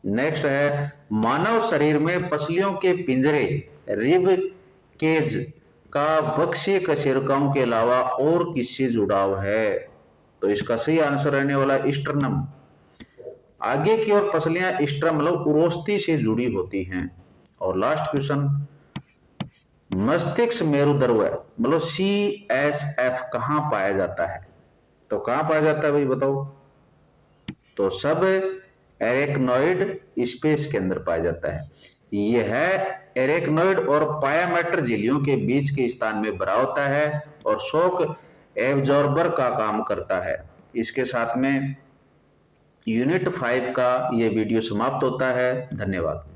नेक्स्ट है, मानव शरीर में पसलियों के पिंजरे रिब केज का वक्षीय कशेरुकाओं के अलावा और किससे जुड़ाव है? तो इसका सही आंसर रहने वाला स्टर्नम। आगे की ओर पसलियां स्टर्नम मतलब उरोस्थी से जुड़ी होती हैं। और लास्ट क्वेश्चन, मस्तिष्क मेरुदर्व मतलब CSF कहां पाया जाता है? तो कहां पाया जाता है भाई बताओ? तो सब एरेक्नोइड स्पेस के अंदर पाया जाता है। यह एरेक्नोइड और पायामेटर झिल्लियों के बीच के स्थान में बड़ा होता है और शॉक एब्जॉर्बर का काम करता है। इसके साथ में यूनिट 5 का यह वीडियो समाप्त होता है। धन्यवाद।